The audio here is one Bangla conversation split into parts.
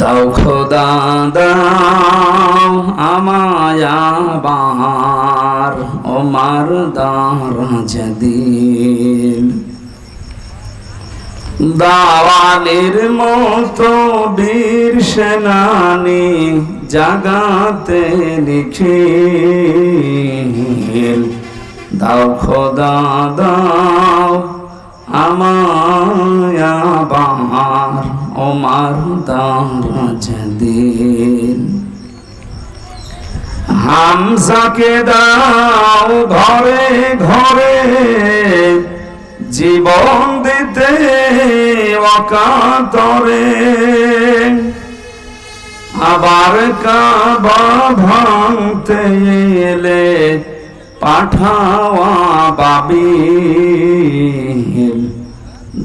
দাও খোদা দাও আমায় আবার ওমার দারাজ দিল। দাওয়ানের মতো বীর সেনানি জাগাতে নিখিল। দাও খোদা দাও আমায় আবার ওমার দারাজ দিল। হামজাকে দাও ঘরে ঘরে জীবন দিতে অকাতরে। আবার কাবা ভাঙতে এলে পাঠাওয়া বাবিল।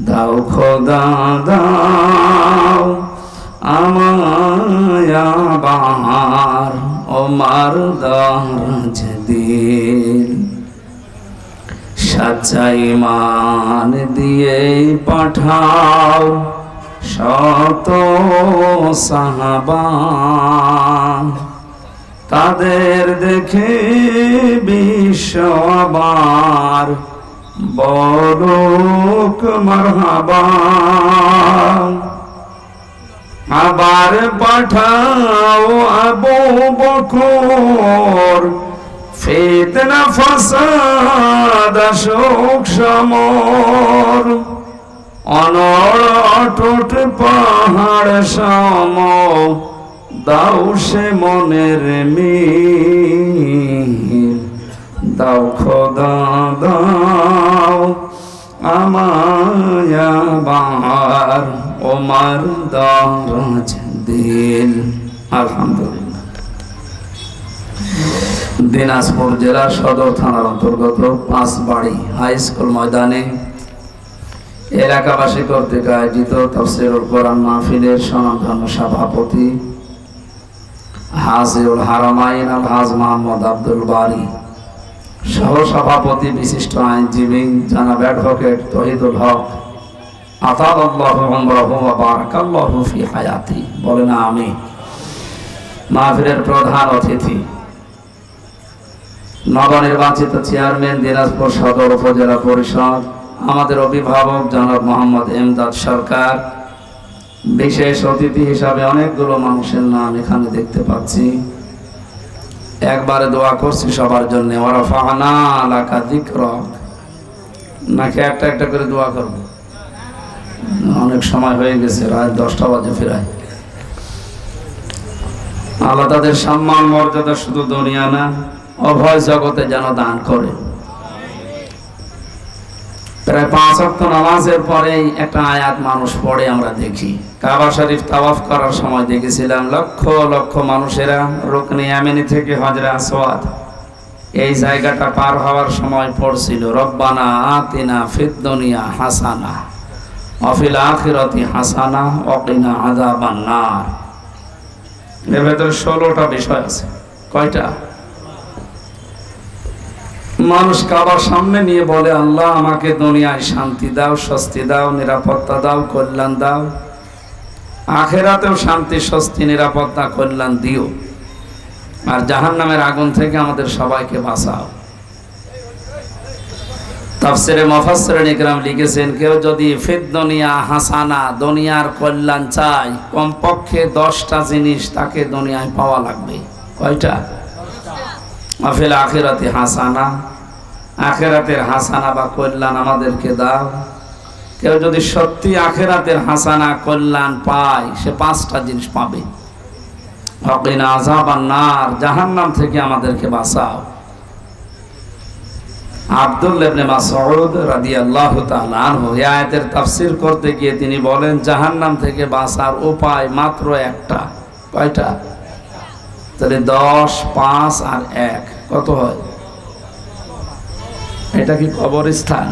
দাও খোদা দাও আমায় আবার ওমার দারাজ দিল। সাচ্চা ঈমান দিয়ে পাঠাও শত সাহাবা। তাদের দেখে বিশ্ব আবার বলুক মারহাবা। আবার পাঠাও আবু বকর ফিতনা ফাসাদ শোক সমর। অনড় অটুট পাহাড় সম দাও সে মনের মিল। দাও খোদা দাও আমায় আবার ওমার দারাজ দিল। আলহামদুলিল্লাহ। দিনাজপুর জেলার সদর থানার অন্তর্গত পাঁচবাড়ি হাই স্কুল ময়দানে এলাকাবাসী কর্তৃক আয়োজিত তাফসীরুল কোরআন মাহফিলের স্বনামধন্য সভাপতি হাজিউল হারামাইন আলহাজ মোহাম্মদ আব্দুল বারী, সহ সভাপতি বিশিষ্ট আইনজীবী জনাব অ্যাডভোকেট তহিদুল হক আতালাল্লাহু উমরাহু ওয়া বারাকাল্লাহু ফি হায়াতি। বলেন আমিন। মাহফিলের প্রধান অতিথি নবনির্বাচিত চেয়ারম্যান দিনাজপুর সদর উপজেলা পরিষদ আমাদের অভিভাবক জনাব মোহাম্মদ এমদাদ সরকার। বিশেষ অতিথি হিসাবে অনেকগুলো মানুষের নাম এখানে দেখতে পাচ্ছি। একবারে দোয়া করছি সবার জন্য। ওয়ারাফা'না লাকা যিকরাক, নাকি একটা একটা করে দোয়া করব? অনেক সময় হয়ে গেছে, রাত 10টা বাজে ফেরায়। আল্লাহ তাদের সম্মান মর্যাদা শুধু দুনিয়া না অভয় জগতে যেন দান করে। প্রায় 5 ওয়াক্ত নামাজের পরেই একটা আয়াত মানুষ পড়ে আমরা দেখি। কাবা শরীফ তাওয়াফ করার সময় দেখেছিলাম লক্ষ লক্ষ মানুষেরা রুকনে ইয়ামানি থেকে হজরে আসওয়াদ এই জায়গাটা পার হওয়ার সময় পড়ছিল রব্বানা আতিনা ফিদ দুনিয়া হাসানা ওয়া ফিল আখিরাতি হাসানা ওয়া কিনা আযাবান নার। এর ভেতরে 16টা বিষয় আছে। কয়টা? মানুষ কাবার সামনে নিয়ে বলে, আল্লাহ আমাকে দুনিয়ায় শান্তি দাও, স্বস্তি দাও, নিরাপত্তা দাও, কল্যাণ দাও, আখেরাতেও শান্তি, স্বস্তি, নিরাপত্তা, কল্যাণ দিও, আর জাহান্নামের আগুন থেকে আমাদের সবাইকে বাঁচাও। তাফসীরে মুফাসসিরিন ইকরাম লিখেছেন, কেউ যদি ফিদ দুনিয়া হাসানা, দুনিয়ার কল্যাণ চায়, কমপক্ষে 10টা জিনিস তাকে দুনিয়ায় পাওয়া লাগবে। কয়টা? ওয়া ফিল আখিরাতি হাসানা, আখিরাতের হাসানা বা কল্যাণ আমাদেরকে দাও। কেউ যদি সত্যি আখিরাতের হাসানা কল্যাণ পায়, সে 5টা জিনিস পাবে। ওয়া কিনা আযাবান নার, জাহান্নাম থেকে আমাদেরকে বাঁচাও। আব্দুল্লাহ ইবনে মাসউদ রাদিয়াল্লাহু তাআলা আনহু এই আয়াতের তাফসীর করতে গিয়ে তিনি বলেন, জাহান্নাম থেকে বাঁচার উপায় মাত্র একটা। কয়টা? তাহলে 10, 5 আর 1 কত হয়? এটা কি কবরস্থান?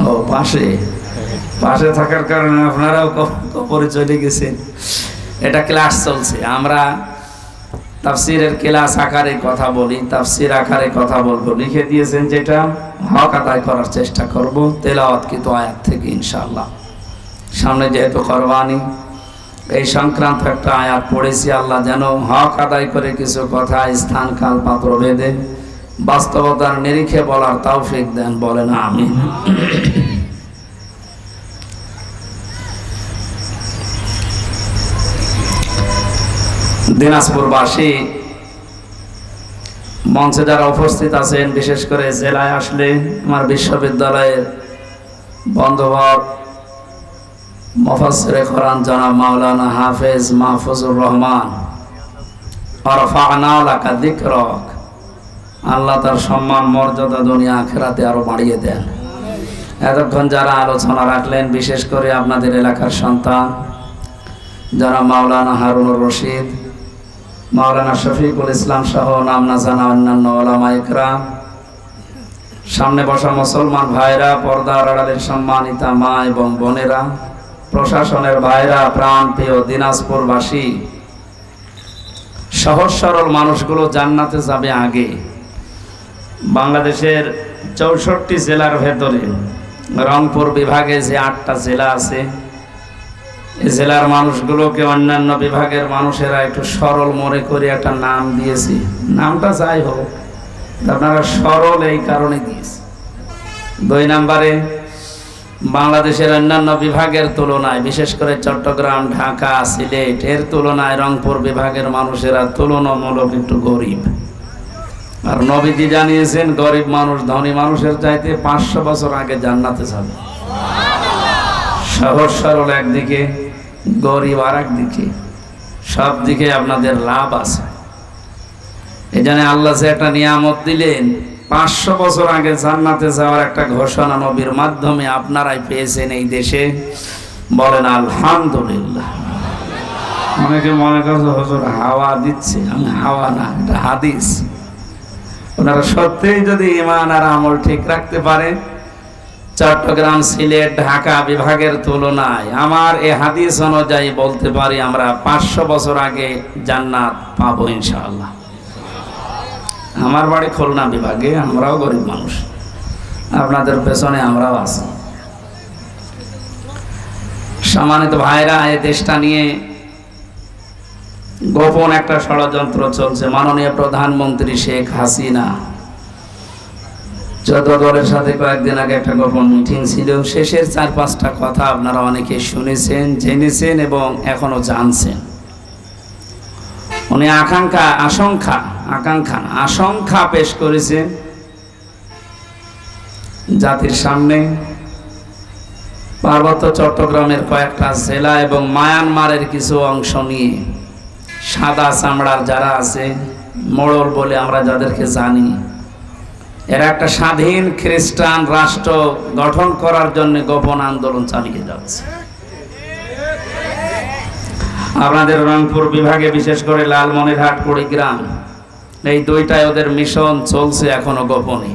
ও, পাশে পাশে থাকার কারণে আপনারাও কবরে চলে গেছেন। এটা ক্লাস চলছে, আমরা তাফসীরের ক্লাস আকারে কথা বলি, তাফসীর আকারে কথা বলবো। লিখে দিয়েছেন যেটা হক আদায় করার চেষ্টা করব তেলাওয়াতকৃত আয়াত থেকে ইনশাআল্লাহ। সামনে যেহেতু কুরবানি, এই সংক্রান্ত একটা আয়াত পড়েছি। আল্লাহ যেন হক আদায় করে কিছু কথা স্থান কাল পাত্র ভেদে বাস্তবতার নিরিখে বলার তৌফিক দেন, বলেন আমিন। দিনাজপুরবাসী মঞ্চে যারা উপস্থিত আছেন, বিশেষ করে জেলায় আসলে আমার বিশ্ববিদ্যালয়ের বন্ধুবর মুফাসসিরে কোরআন জনাব মাওলানা হাফেজ মাহফুজুর রহমান, আরফা'না লাকা যিকরাক, আল্লাহ তার সম্মান মর্যাদা দুনিয়া আখিরাতে আরো বাড়িয়ে দেন। এতক্ষণ যারা আলোচনা রাখলেন, বিশেষ করে আপনাদের এলাকার সন্তান যারা মাওলানা হারুনুর রশিদ, মাওলানা শফিকুল ইসলাম সহ নাম না জানা অন্যান্য ওলামা ইকরাম, সামনে বসা মুসলমান ভাইরা, পর্দার আড়ালের সম্মানিতা মা এবং বোনেরা, প্রশাসনের ভাইরা, প্রাণ প্রিয় দিনাজপুরবাসী, সহজ সরল মানুষগুলো জান্নাতে যাবে আগে। বাংলাদেশের 64 জেলার ভেতরে রংপুর বিভাগে যে 8টা জেলা আছে, এই জেলার মানুষগুলোকে অন্যান্য বিভাগের মানুষেরা একটু সরল মনে করে একটা নাম দিয়েছি। নামটা যাই হোক, আপনারা সরল এই কারণে দিয়েছি। 2 নম্বরে, বাংলাদেশের অন্যান্য বিভাগের তুলনায়, বিশেষ করে চট্টগ্রাম, ঢাকা, সিলেট এর তুলনায় রংপুর বিভাগের মানুষেরা তুলনামূলক একটু গরিব। আর নবীজি জানিয়েছেন গরিব মানুষ ধনী মানুষের চাইতে 500 বছর আগে জান্নাতে যাবে। সহজ সরল একদিকে, গরিব আর একদিকে, সব দিকে আপনাদের লাভ আছে। এই জন্য আল্লাহ যে একটা নিয়ামত দিলেন, 500 বছর আগে জান্নাতে যাওয়ার একটা ঘোষণা নবীর মাধ্যমে আপনারাই পেয়েছেন এই দেশে, বলেন আলহামদুলিল্লাহ। অনেকে মনে করছে হুজুর হাওয়া দিচ্ছে, আমি হাওয়া না, এটা হাদিস। ওনারা সত্যিই যদি ঈমান আর আমল ঠিক রাখতে পারে, চট্টগ্রাম, সিলেট, ঢাকা বিভাগের তুলনায় আমার এই হাদিস অনুযায়ী বলতে পারি আমরা 500 বছর আগে জান্নাত পাবো ইনশাআল্লাহ। আমার বাড়ি খুলনা বিভাগে, আমরাও গরিব মানুষ, আপনাদের পেছনে আমরাও আছি। সম্মানিত ভাইরা, এই দেশটা নিয়ে গোপন একটা ষড়যন্ত্র চলছে। মাননীয় প্রধানমন্ত্রী শেখ হাসিনা 14 দলের সাথে কয়েকদিন আগে একটা গোপন মিটিং ছিল। শেষের 4-5টা কথা আপনারা অনেকে শুনেছেন, জেনেছেন এবং এখনো জানছেন। উনি আশঙ্কা পেশ করেছেন জাতির সামনে। পার্বত্য চট্টগ্রামের কয়েকটা জেলা এবং মায়ানমারের কিছু অংশ নিয়ে সাদা চামড়ার যারা আছে, মোড়ল বলে আমরা যাদেরকে জানি, এরা একটা স্বাধীন খ্রিস্টান রাষ্ট্র গঠন করার জন্য গোপন আন্দোলন চালিয়ে যাচ্ছে। আপনাদের রংপুর বিভাগে বিশেষ করে লালমনিরহাট, কুড়িগ্রাম, এই 2টায় ওদের মিশন চলছে এখনো গোপনে,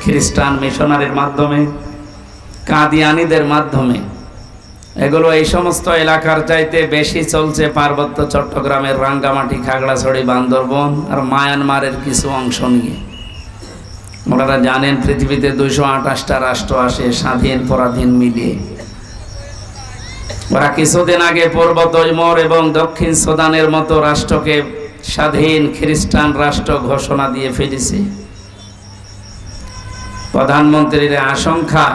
খ্রিস্টান মিশনারির মাধ্যমে, কাদিয়ানীদের মাধ্যমে। এগুলো এই সমস্ত এলাকার চাইতে বেশি চলছে পার্বত্য চট্টগ্রামের রাঙ্গামাটি, খাগড়াছড়ি, বান্দরবন আর মায়ানমারের কিছু অংশ নিয়ে। ওনারা জানেন পৃথিবীতে 228টা রাষ্ট্র আসে স্বাধীন পরাধীন মিলিয়ে। ওরা কিছুদিন আগে পূর্ব তৈমুর এবং দক্ষিণ সুদানের মতো রাষ্ট্রকে স্বাধীন খ্রিস্টান রাষ্ট্র ঘোষণা দিয়ে ফেলেছে। প্রধানমন্ত্রীর আশঙ্কা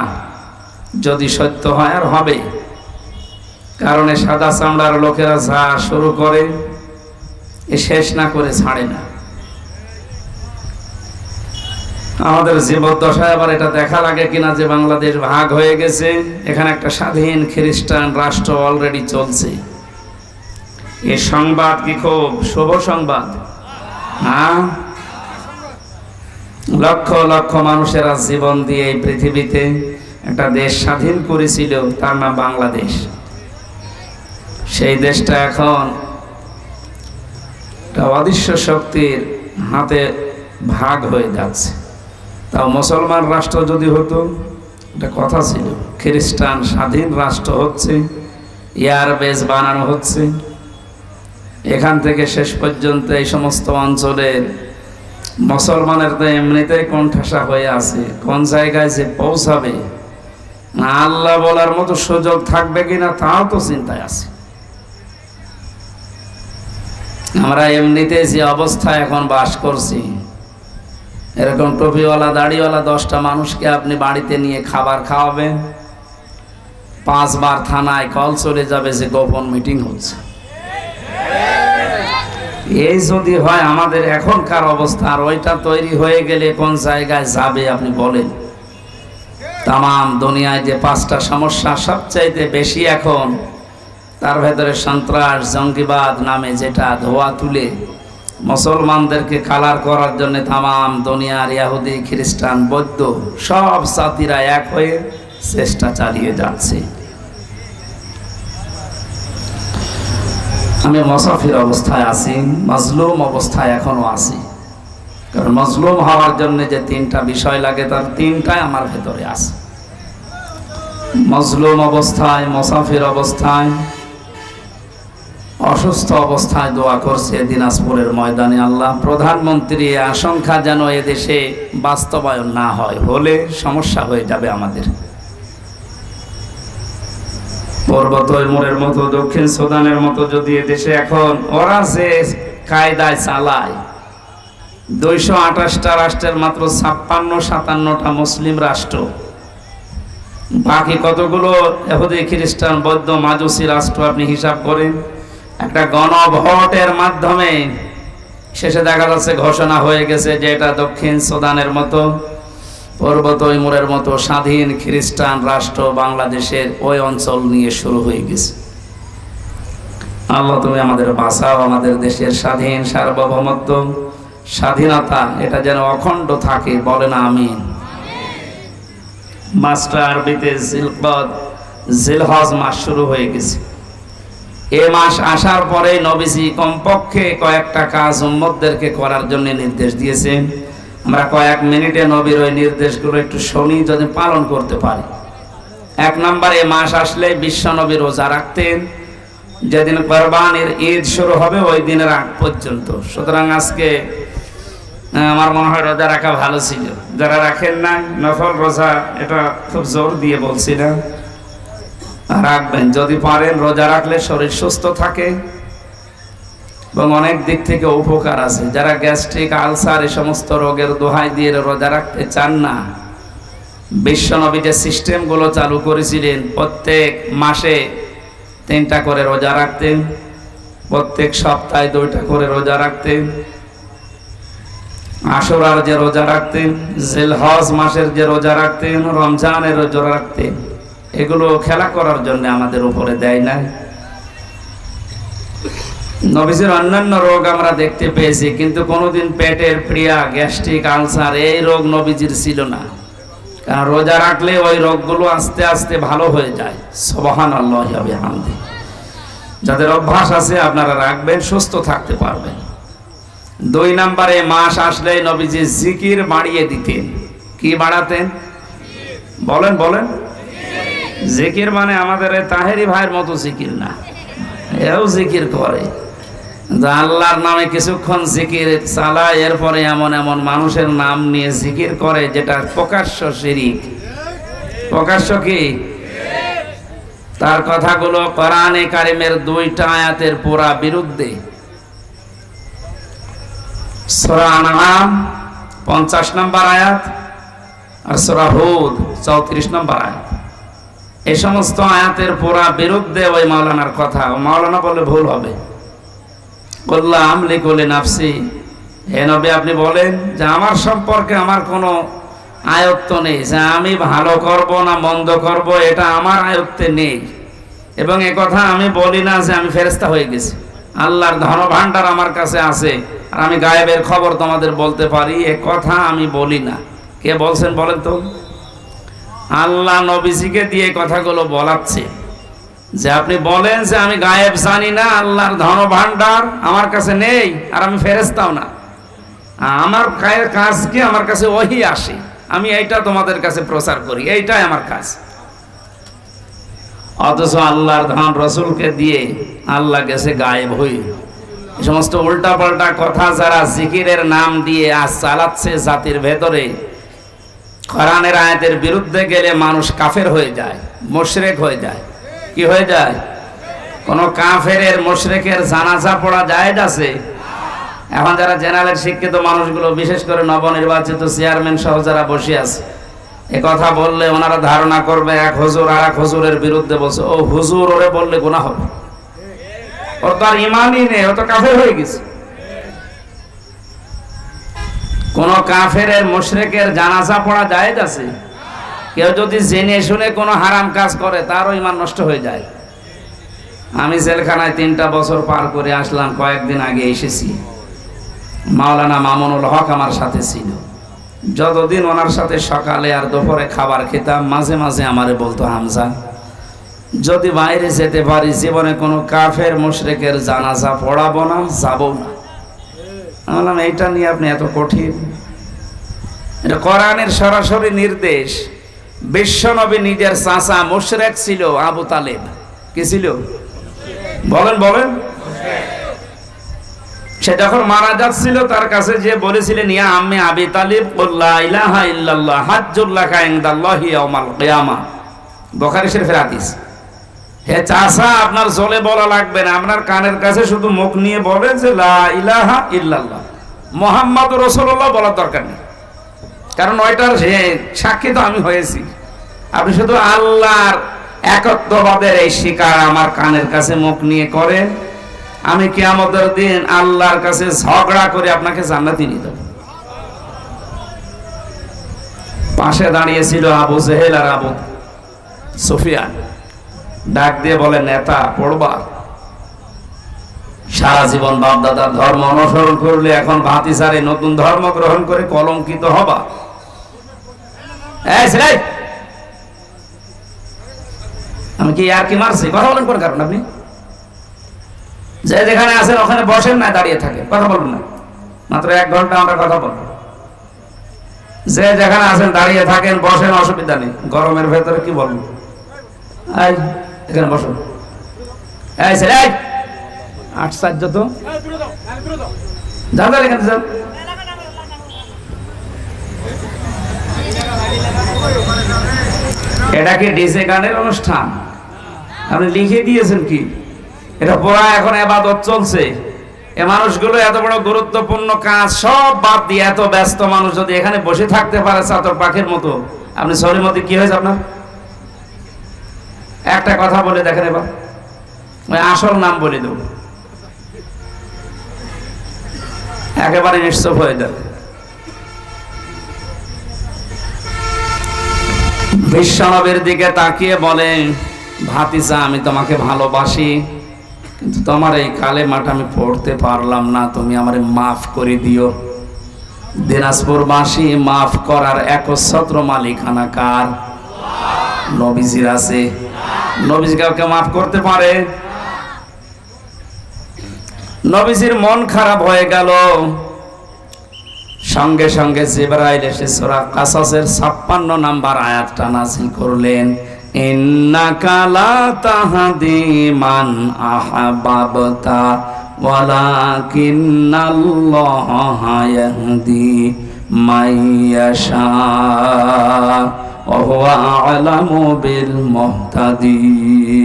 যদি সত্য হয়, আর হবে, কারণ সাদা চামড়ার লোকেরা যা শুরু করে এ শেষ না করে ছাড়ে না। আমাদের জীবদ্দশায় আবার এটা দেখা লাগে কিনা যে বাংলাদেশ ভাগ হয়ে গেছে, এখানে একটা স্বাধীন খ্রিস্টান রাষ্ট্র অলরেডি চলছে। এই সংবাদ কি খুব শুভ সংবাদ? হ্যাঁ, লক্ষ লক্ষ মানুষেরা জীবন দিয়ে এই পৃথিবীতে একটা দেশ স্বাধীন করেছিল, তার নাম বাংলাদেশ। সেই দেশটা এখন একটা অদৃশ্য শক্তির হাতে ভাগ হয়ে যাচ্ছে। তাও মুসলমান রাষ্ট্র যদি হতো, এটা কথা ছিল, খ্রিস্টান স্বাধীন রাষ্ট্র হচ্ছে, এয়ারবেস বানানো হচ্ছে, এখান থেকে শেষ পর্যন্ত এই সমস্ত অঞ্চলের মুসলমানের তো এমনিতেই কোণঠাসা হয়ে আছে, কোন জায়গায় যে পৌঁছাবে আল্লাহ বলার মতো সুযোগ থাকবে কিনা তাও তো চিন্তায় আছে। আমরা এমনিতে যে অবস্থায় এখন বাস করছি, এরকম টুপিওয়ালা দাড়িওয়ালা 10টা মানুষকে আপনি বাড়িতে নিয়ে খাবার খাওয়াবেন, 5 বার থানায় কল চলে যাবে যে গোপন মিটিং হচ্ছে। এই যদি হয় আমাদের এখনকার অবস্থা, আর ওইটা তৈরি হয়ে গেলে কোন জায়গায় যাবে আপনি বলেন। তামাম দুনিয়ায় যে 5টা সমস্যা সবচাইতে বেশি এখন, তার ভেতরে সন্ত্রাস জঙ্গিবাদ নামে যেটা ধোয়া তুলে মুসলমানদেরকে কালার করার জন্য তামাম দুনিয়ার ইহুদি খ্রিস্টান বৌদ্ধ সব জাতিরা এক হয়ে চেষ্টা চালিয়ে যাচ্ছে। আমি মুসাফির অবস্থায় আছি, মাজলুম অবস্থায় এখনো আছি। কারণ মাজলুম হওয়ার জন্য যে 3টা বিষয় লাগে তার 3টাই আমার ভেতরে আছে। মাজলুম অবস্থায়, মুসাফির অবস্থায়, অসুস্থ অবস্থায় দোয়া করছে দিনাজপুরের ময়দানে, আল্লাহ প্রধানমন্ত্রী আশঙ্কা যেন এদেশে বাস্তবায়ন না হয়, হলে সমস্যা হয়ে যাবে আমাদের। পূর্ব তৈমুরের মতো, দক্ষিণ সুদানের মতো যদি এদেশে এখন ওরা যে কায়দায় চালায়, 228টা রাষ্ট্রের মাত্র 56-57টা মুসলিম রাষ্ট্র, বাকি কতগুলো ইহুদি খ্রিস্টান বৌদ্ধ মাজুসি রাষ্ট্র আপনি হিসাব করেন। একটা গণভোটের মাধ্যমে শেষে দেখা যাচ্ছে ঘোষণা হয়ে গেছে যে এটা দক্ষিণ সুদানের মতো, পূর্ব তৈমুরের মতো স্বাধীন খ্রিস্টান রাষ্ট্র বাংলাদেশের ওই অঞ্চল নিয়ে শুরু হয়ে গেছে। আল্লাহ তুমি আমাদের বাঁচাও, আমাদের দেশের স্বাধীন সার্বভৌমত্ব, স্বাধীনতা এটা যেন অখণ্ড থাকে, বলে না আমিন। মাসটা আরবিতে জিলকদ, জিলহজ মাস শুরু হয়ে গেছে। এ মাস আসার পরে নবীজি কমপক্ষে কয়েকটা কাজ উম্মতদেরকে করার জন্য নির্দেশ দিয়েছেন। আমরা কয়েক মিনিটে নবীর ওই নির্দেশগুলো একটু শুনি, যদি পালন করতে পারি। 1 নম্বর, এ মাস আসলে বিশ্ব নবী রোজা রাখতেন, যেদিন কোরবানির ঈদ শুরু হবে ওই দিনের আগ পর্যন্ত। সুতরাং আজকে আমার মনে হয় রোজা রাখা ভালো ছিল। যারা রাখেন না নফল রোজা, এটা খুব জোর দিয়ে বলছি না, রাখবেন যদি পারেন। রোজা রাখলে শরীর সুস্থ থাকে এবং অনেক দিক থেকে উপকার আছে। যারা গ্যাস্ট্রিক, আলসার এই সমস্ত রোগের দোহাই দিয়ে রোজা রাখতে চান না, বিশ্বনবী যে সিস্টেমগুলো চালু করেছিলেন, প্রত্যেক মাসে 3টা করে রোজা রাখতেন, প্রত্যেক সপ্তাহে 2টা করে রোজা রাখতেন, আশুরার যে রোজা রাখতেন, জিলহজ মাসের যে রোজা রাখতেন, রমজানের রোজা রাখতেন। এগুলো খেলা করার জন্য আমাদের উপরে দেয় না। নবীজির অন্যান্য রোগ আমরা দেখতে পেয়েছি, কিন্তু কোনোদিন পেটের পীড়া, গ্যাস্ট্রিক, আলসার এই রোগ নবীজির ছিল না। কারণ রোজা রাখলে ওই রোগগুলো আস্তে আস্তে ভালো হয়ে যায়। সুবহানাল্লাহি ওয়া বিহামদিহি। যাদের অভ্যাস আছে আপনারা রাখবেন, সুস্থ থাকতে পারবেন। 2 নম্বরে, মাস আসলেই নবীজি জিকির বাড়িয়ে দিতেন। কি বাড়াতেন? বলেন বলেন। জিকির মানে আমাদের তাহেরি ভাইয়ের মতো জিকির না, এও জিকির করে। আল্লাহর নামে কিছুক্ষণ জিকির চালায়, এরপরে এমন এমন মানুষের নাম নিয়ে জিকির করে যেটা প্রকাশ্য শিরিক। প্রকাশ্য কি? তার কথাগুলো কোরআনে কারিমের 2টা আয়াতের পুরা বিরুদ্ধে। সূরা আনআম 50 নম্বর আয়াত আর সূরা হুদ 34 নম্বর আয়াত। এই সমস্ত আয়াতের পুরা বিরুদ্ধে ওই মাওলানার কথা। মাওলানা বলে ভুল হবে। বললাম লিকুলি নাফসি, হে নবী আপনি বলেন যে আমার সম্পর্কে আমার কোনো আয়ত্ত নেই, যে আমি ভালো করব না মন্দ করব এটা আমার আয়ত্তে নেই। এবং এ কথা আমি বলি না যে আমি ফেরেশতা হয়ে গেছি, আল্লাহর ধনভাণ্ডার আমার কাছে আছে আর আমি গায়েবের খবর তোমাদের বলতে পারি, এ কথা আমি বলি না। কে বলছেন বলেন তো? আল্লাহ নবীজিকে দিয়ে কথাগুলো বলাচ্ছে যে আপনি বলেন যে আমি গায়েব জানি না, আল্লাহর ধনভাণ্ডার আমার কাছে নেই আর আমি ফেরেশতাও না, আমার কাজ কি? আমার কাছে ওহী আসে, আমি এইটা তোমাদের কাছে প্রচার করি, এইটাই আমার কাজ। অথচ আল্লাহর ধন রসুলকে দিয়ে আল্লাহ গেছে গায়েব হই। এই সমস্ত উল্টা পাল্টা কথা যারা জিকিরের নাম দিয়ে আজ চালাচ্ছে জাতির ভেতরে, কোরআনের আয়াতের বিরুদ্ধে গেলে মানুষ কাফের হয়ে যায়, মুশরিক হয়ে যায়। কি হয়ে যায়? কোন কাফেরের মুশরিকের জানাজা পড়া জায়েজ আছে? এখন যারা জেনারেল শিক্ষিত মানুষগুলো, বিশেষ করে নবনির্বাচিত চেয়ারম্যান সহ যারা বসে আছে, এ কথা বললে ওনারা ধারণা করবে এক হুজুর আর এক হুজুরের বিরুদ্ধে বলছে। ও হুজুর ওরে বললে গুনাহ হবে, ওর তো আর ইমানই নেই, ও তো কাফের হয়ে গেছে। কোন কাফেরের মুশরিকের জানাজা পড়া জায়েজ আছে? কেউ যদি জেনে শুনে কোনো হারাম কাজ করে তারও ঈমান নষ্ট হয়ে যায়। আমি জেলখানায় 3টা বছর পার করে আসলাম, কয়েকদিন আগে এসেছি। মাওলানা মামুনুল হক আমার সাথে ছিল। যতদিন ওনার সাথে সকালে আর দুপুরে খাবার খেতাম, মাঝে মাঝে আমারে বলতো, হামজা যদি বাইরে যেতে পারি জীবনে কোনো কাফের মুশরিকের জানাজা পড়াবো না, যাবো না। আমি বললাম এইটা নিয়ে আপনি এত কঠিন? এটা কোরআনের সরাসরি নির্দেশ। বিশ্বনবী নিজের চাচা মুশরিক ছিল, আবু তালেব। কি ছিল? বলেন বলেন। সে যখন মারা যাচ্ছিল তার কাছে যে বলেছিলেন, ইয়া আম্মি আবি তালিব কুল লা ইলাহা ইল্লাল্লাহ হাজ্জুল লাকা ইনদাল্লাহি ইয়াউমাল কিয়ামাহ। বুখারী শরীফের হাদিস। হে চাচা, আপনার জলে বলা লাগবে না, আপনার কানের কাছে শুধু মুখ নিয়ে বলেন যে লা ইলাহা ইল্লাল্লাহ মুহাম্মাদুর রাসূলুল্লাহ বলার দরকার নেই, কারণ ওইটার সাক্ষী তো আমি হয়েছি। আপনি শুধু আল্লাহর একত্ববাদের এই স্বীকার আমার কানের কাছে মুখ নিয়ে করেন, আমি কিয়ামতের দিন আল্লাহর কাছে ঝগড়া করে আপনাকে জান্নাতে নিয়ে দেব। পাশে দাঁড়িয়েছিল আবু জেহেল আর আবু সুফিয়ান। ডাক দিয়ে বলে, নেতা পড়বা? সারা জীবন বাপদাদার ধর্ম অনুসরণ করলে এখন ভাতিসারে নতুন ধর্ম গ্রহণ করে কলঙ্কিত হবা। আমি কি আর কি মারছি? কথা বলেন কোন কারণ? আপনি যে যেখানে আছেন ওখানে বসেন, না দাঁড়িয়ে থাকেন, কথা বলবেন না। মাত্র 1 ঘন্টা আমরা কথা বলবো। যে যেখানে আছেন দাঁড়িয়ে থাকেন, বসেন, অসুবিধা নেই। গরমের ভেতরে কি বলবো? এই এখানে বসো। এই ছেলে, 8 সাজ্জ তো যাও, এখানে যাও। এটা কি ডিজে গানের অনুষ্ঠান? আপনি লিখে দিয়েছেন কি? এটা পুরা এখন ইবাদত চলছে। এই মানুষগুলো এত বড় গুরুত্বপূর্ণ কাজ সব বাদ দিয়ে এত ব্যস্ত মানুষ যদি এখানে বসে থাকতে পারে চাতক পাখির মতো, আপনি সরিমতি কি হয়েছে আপনার? একটা কথা বলে দেখেন, এবার ওই আসল নাম বলে দেব, একেবারে নিশ্চুপ হয়ে যাবে। বিশ্বনবীর দিকে তাকিয়ে বলেন, ভাতিজা আমি তোমাকে ভালোবাসি, কিন্তু তোমার এই কালেমাটা আমি পড়তে পারলাম না, তুমি আমারে মাফ করে দিও। দিনাজপুরবাসী মাফ করার একচ্ছত্র মালিকানা কার? নবীজির আছে। নবীজি কাউকে মাফ করতে পারে? নবীজির মন খারাপ হয়ে গেল। সঙ্গে সঙ্গে জিবরাইল এসে সূরা কাসাসের 56 নম্বর আয়াতটা নাযিল করলেন, ইন্নাকা লা তাহদি মান আহবাবতা ওয়ালাকিন্নাল্লাহা ইয়াহদি মাইয়াশা ওয়া হুয়া আ'লামু বিল মুহতাদিন।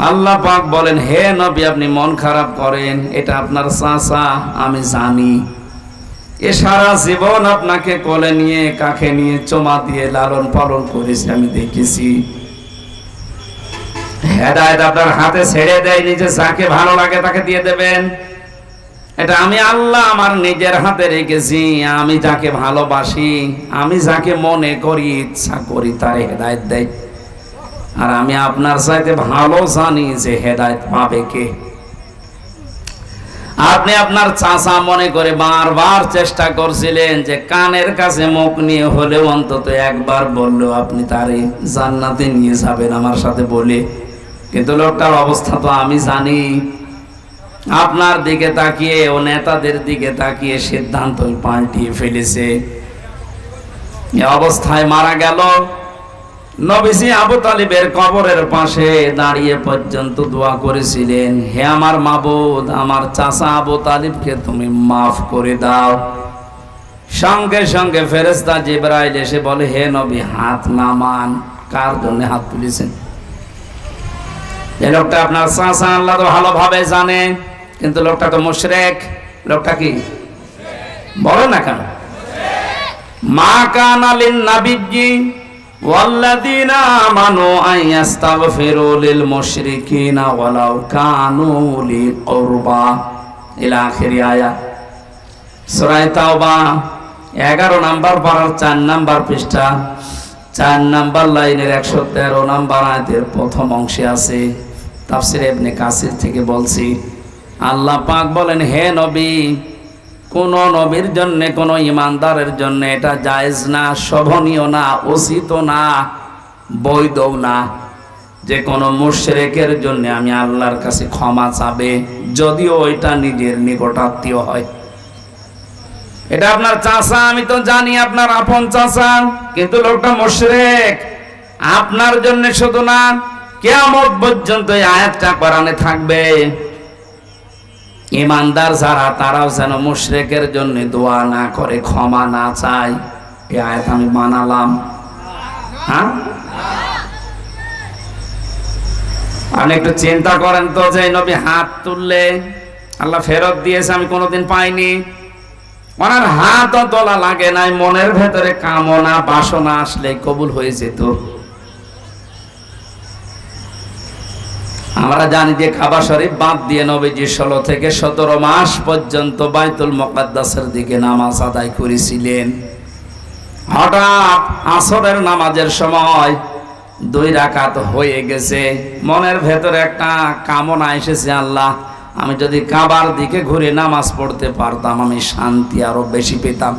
আল্লাহ পাক বলেন, হে নবী আপনি মন খারাপ করেন, এটা আপনার চাচা আমি জানি। এ সারা জীবন আপনাকে কোলে নিয়ে কাঁখে নিয়ে চুমা দিয়ে লালন পালন করেছি, আমি দেখেছি। হেদায়েত আপনার হাতে ছেড়ে দেয়নি যে যাকে ভালো লাগে তাকে দিয়ে দেবেন। এটা আমি আল্লাহ আমার নিজের হাতে রেখেছি। আমি যাকে ভালোবাসি, আমি যাকে মনে করি ইচ্ছা করি তার হেদায়েত দেয়। আর আমি আপনার চাইতে ভালো জানি যে হেদায়েত পাবে কে। আপনি আপনার চাচা মনে করে বারবার চেষ্টা করছিলেন যে কানের কাছে মুখ নিয়ে হলেও অন্তত একবার বললেও আপনি তারে জান্নাতে নিয়ে যাবেন আমার সাথে বলে, কিন্তু লোকটার অবস্থা তো আমি জানি। আপনার দিকে তাকিয়ে ও নেতাদের দিকে তাকিয়ে সিদ্ধান্ত পাল্টিয়ে ফেলেছে। এই অবস্থায় মারা গেল। নবীজি আবু তালিবের কবরের পাশে দাঁড়িয়ে পর্যন্ত দোয়া করেছিলেন, হে আমার মাবুদ, আমার চাচা আবু তালিবকে তুমি মাফ করে দাও। সঙ্গে সঙ্গে ফেরেশতা জিবরাইল এসে বলে, হে নবী হাত নামান। কার জন্য হাত তুলেছেন? এই লোকটা আপনার চাচা আল্লাহ তো ভালোভাবে জানে, কিন্তু লোকটা তো মুশরিক। লোকটা কি বলো না কেন? মা কানা লিন নাবিয়্যি ওয়াল্লাযীনা আমানু আন ইস্তাগফিরু লিল মুশরিকিনা ওয়ালাউ কানু লি কুরবা ইলা আখিরি আয়াত। সূরা তাওবা 11 নম্বর পারার 4 নম্বর পৃষ্ঠা 4 নম্বর লাইনের 113 নম্বর আয়াতের প্রথম অংশে আছে। তাফসীর ইবনে কাসির থেকে বলছি, আল্লাহ পাক বলেন, হে নবী, কোন নবীর জন্য, কোন ইমানদারের জন্য এটা জায়েজ না, শোভনীয় না, উচিত না, বৈধ না যে কোন মুশরিকের জন্য আমি আল্লাহর কাছে ক্ষমা চাবে, যদিও ওইটা নিজের নিকটাত্মীয় হয়। এটা আপনার চাচা, আমি তো জানি আপনার আপন চাচা, কিন্তু লোকটা মুশরিক। আপনার জন্য শুধু না, কিয়ামত পর্যন্ত এই আয়াতটা কোরআনে থাকবে। ইমানদার যারা, তারাও যেন মুশরিকের জন্য দোয়া না করে, ক্ষমা না চায়। এই আয়াত আমি মানালাম? হ্যাঁ, আপনি একটু চিন্তা করেন তো, যে নবী হাত তুললে আল্লাহ ফেরত দিয়েছে, আমি কোনোদিন পাইনি। ওনার হাতও তোলা লাগে নাই, মনের ভেতরে কামনা বাসনা আসলে কবুল হয়ে যেত। আমরা জানি যে কাবা শরীফ বাদ দিয়ে নবীজি 16 থেকে 17 মাস পর্যন্ত বাইতুল মুকাদ্দাসের দিকে নামাজ আদায় করেছিলেন। হঠাৎ আসরের নামাজের সময় 2 রাকাত হয়ে গেছে, মনের ভেতরে একটা কামনা এসেছে, আল্লাহ, আমি যদি কাবার দিকে ঘুরে নামাজ পড়তে পারতাম, আমি শান্তি আরো বেশি পেতাম।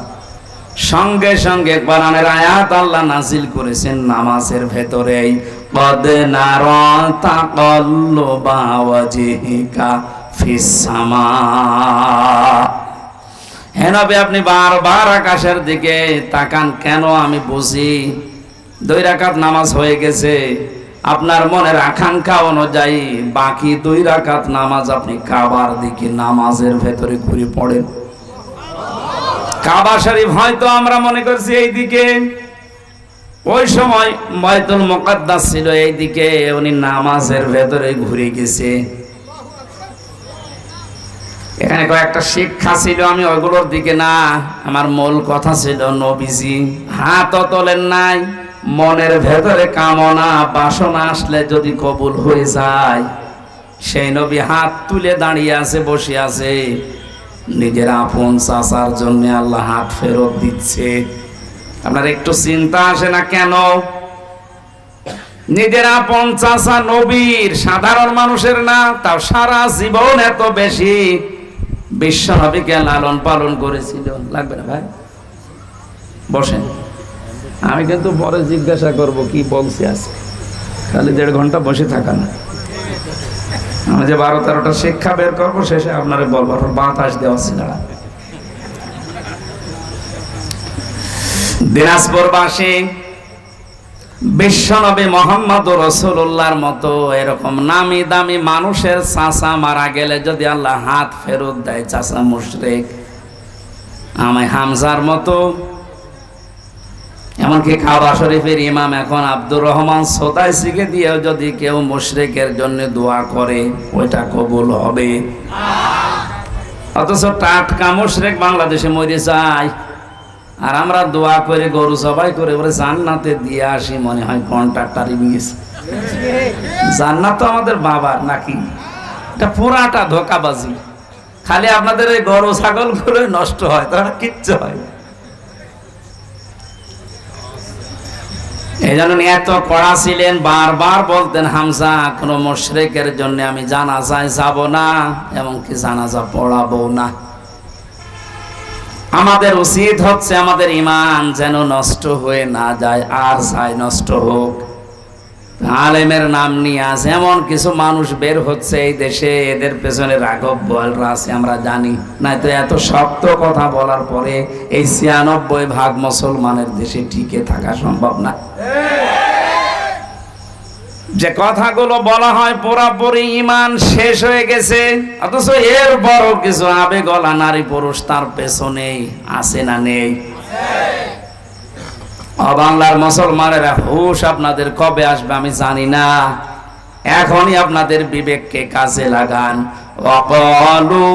সঙ্গে সঙ্গে কোরআনের আয়াত আল্লাহ নাযিল করেছেন নামাজের ভেতরেই, কদ নারা তাকাল্লুবা ওয়াজহিকা ফিস সামা। হে নবী, আপনি বারবার আকাশের দিকে তাকান কেন? আমি বুঝি 2 রাকাত নামাজ হয়ে গেছে, আপনার মনের আকাঙ্ক্ষা অনুযায়ী বাকি 2 রাকাত নামাজ আপনি কাবার দিকে নামাজের ভেতরে ঘুরে পড়েন। কাবা শরীফ হয়তো আমরা মনে করছি এই দিকে, ওই সময় বাইতুল মুকাদ্দাস ছিল এই দিকে, উনি নামাজের ভেতরে ঘুরে গেছে। এখানে কয়েকটা শিক্ষা ছিল, আমি ওইগুলোর দিকে না, আমার মূল কথা ছিল নবীজি হাতও তোলেন নাই, মনের ভেতরে কামনা বাসনা আসলে যদি কবুল হয়ে যায়, সেই নবী হাত তুলে দাঁড়িয়ে আছে, বসে আছে। নিজের আপন চাচার জন্য আল্লাহ হাত ফেরত দিচ্ছে। আপনার একটু চিন্তা আসে না কেন? নিজের আপন চাচা নবীর, সাধারণ মানুষের না, তাও সারা জীবন এত বেশি বিশ্ব নবীকে লালন পালন করেছিল। লাগবে না ভাই, বসেন, আমি কিন্তু পরে জিজ্ঞাসা করব কি বলছে আছে, খালি 1.5 ঘন্টা বসে থাকা না। আমি যে 12-13টা শিক্ষা বের করবো, শেষে আপনারে বলবো, বাতাস দেওয়া ছিল। দিনাজপুরবাসী বিশ্বনবী মুহাম্মদ রাসূলুল্লাহর মতো এরকম নামি দামি মানুষের চাচা মারা গেলে যদি আল্লাহ হাত ফেরত দেয়, চাচা মুশরিক, আমি হামজার মতো, এমনকি কাবা শরীফের ইমাম এখন আব্দুর রহমান সোতাইসিকে দিয়েও যদি কেউ মুশরিকের জন্য দোয়া করে, ওইটা কবুল হবে। অথচ টাটকা মুশরিক বাংলাদেশে মরে যায়, আর আমরা দোয়া করে গরু জবাই করে বলে জান্নাতে দিয়ে আসি, মনে হয় কন্ট্রাক্টরই নিয়েছে। জান্নাত তো আমাদের বাবার নাকি? এটা পুরাটা ধোকাবাজি। খালি আপনাদের এই গরু ছাগল গুলো নষ্ট হয়, তারা কিচ্ছু হয়। এই জন্য এত কড়া ছিলেন, বারবার বলতেন, হামজা, কোন মুশরিকের জন্য আমি জানাজায় যাব না, এমনকি জানাজা পড়াবো না। আমাদের উচিত হচ্ছে আমাদের ঈমান যেন নষ্ট হয়ে না যায়, আর চাই নষ্ট হোক। আলেমের নাম নিয়ে আজ এমন কিছু মানুষ বের হচ্ছে এই দেশে, এদের পেছনে রাঘব বোয়ালরা আছে, আমরা জানি। নয়তো এত শক্ত কথা বলার পরে এই 96% মুসলমানের দেশে টিকে থাকা সম্ভব না। যে কথাগুলো বলা হয় পুরাপুরি ঈমান শেষ হয়ে গেছে, অথচ এর বড় কিছু আবেগলা নারী পুরুষ তার পেছনে আছে না নেই? বাংলার মুসলমানেরা হুশ আপনাদের কবে আসবে আমি জানি না। এখনই আপনাদের বিবেককে কাজে লাগান। ওয়াকালু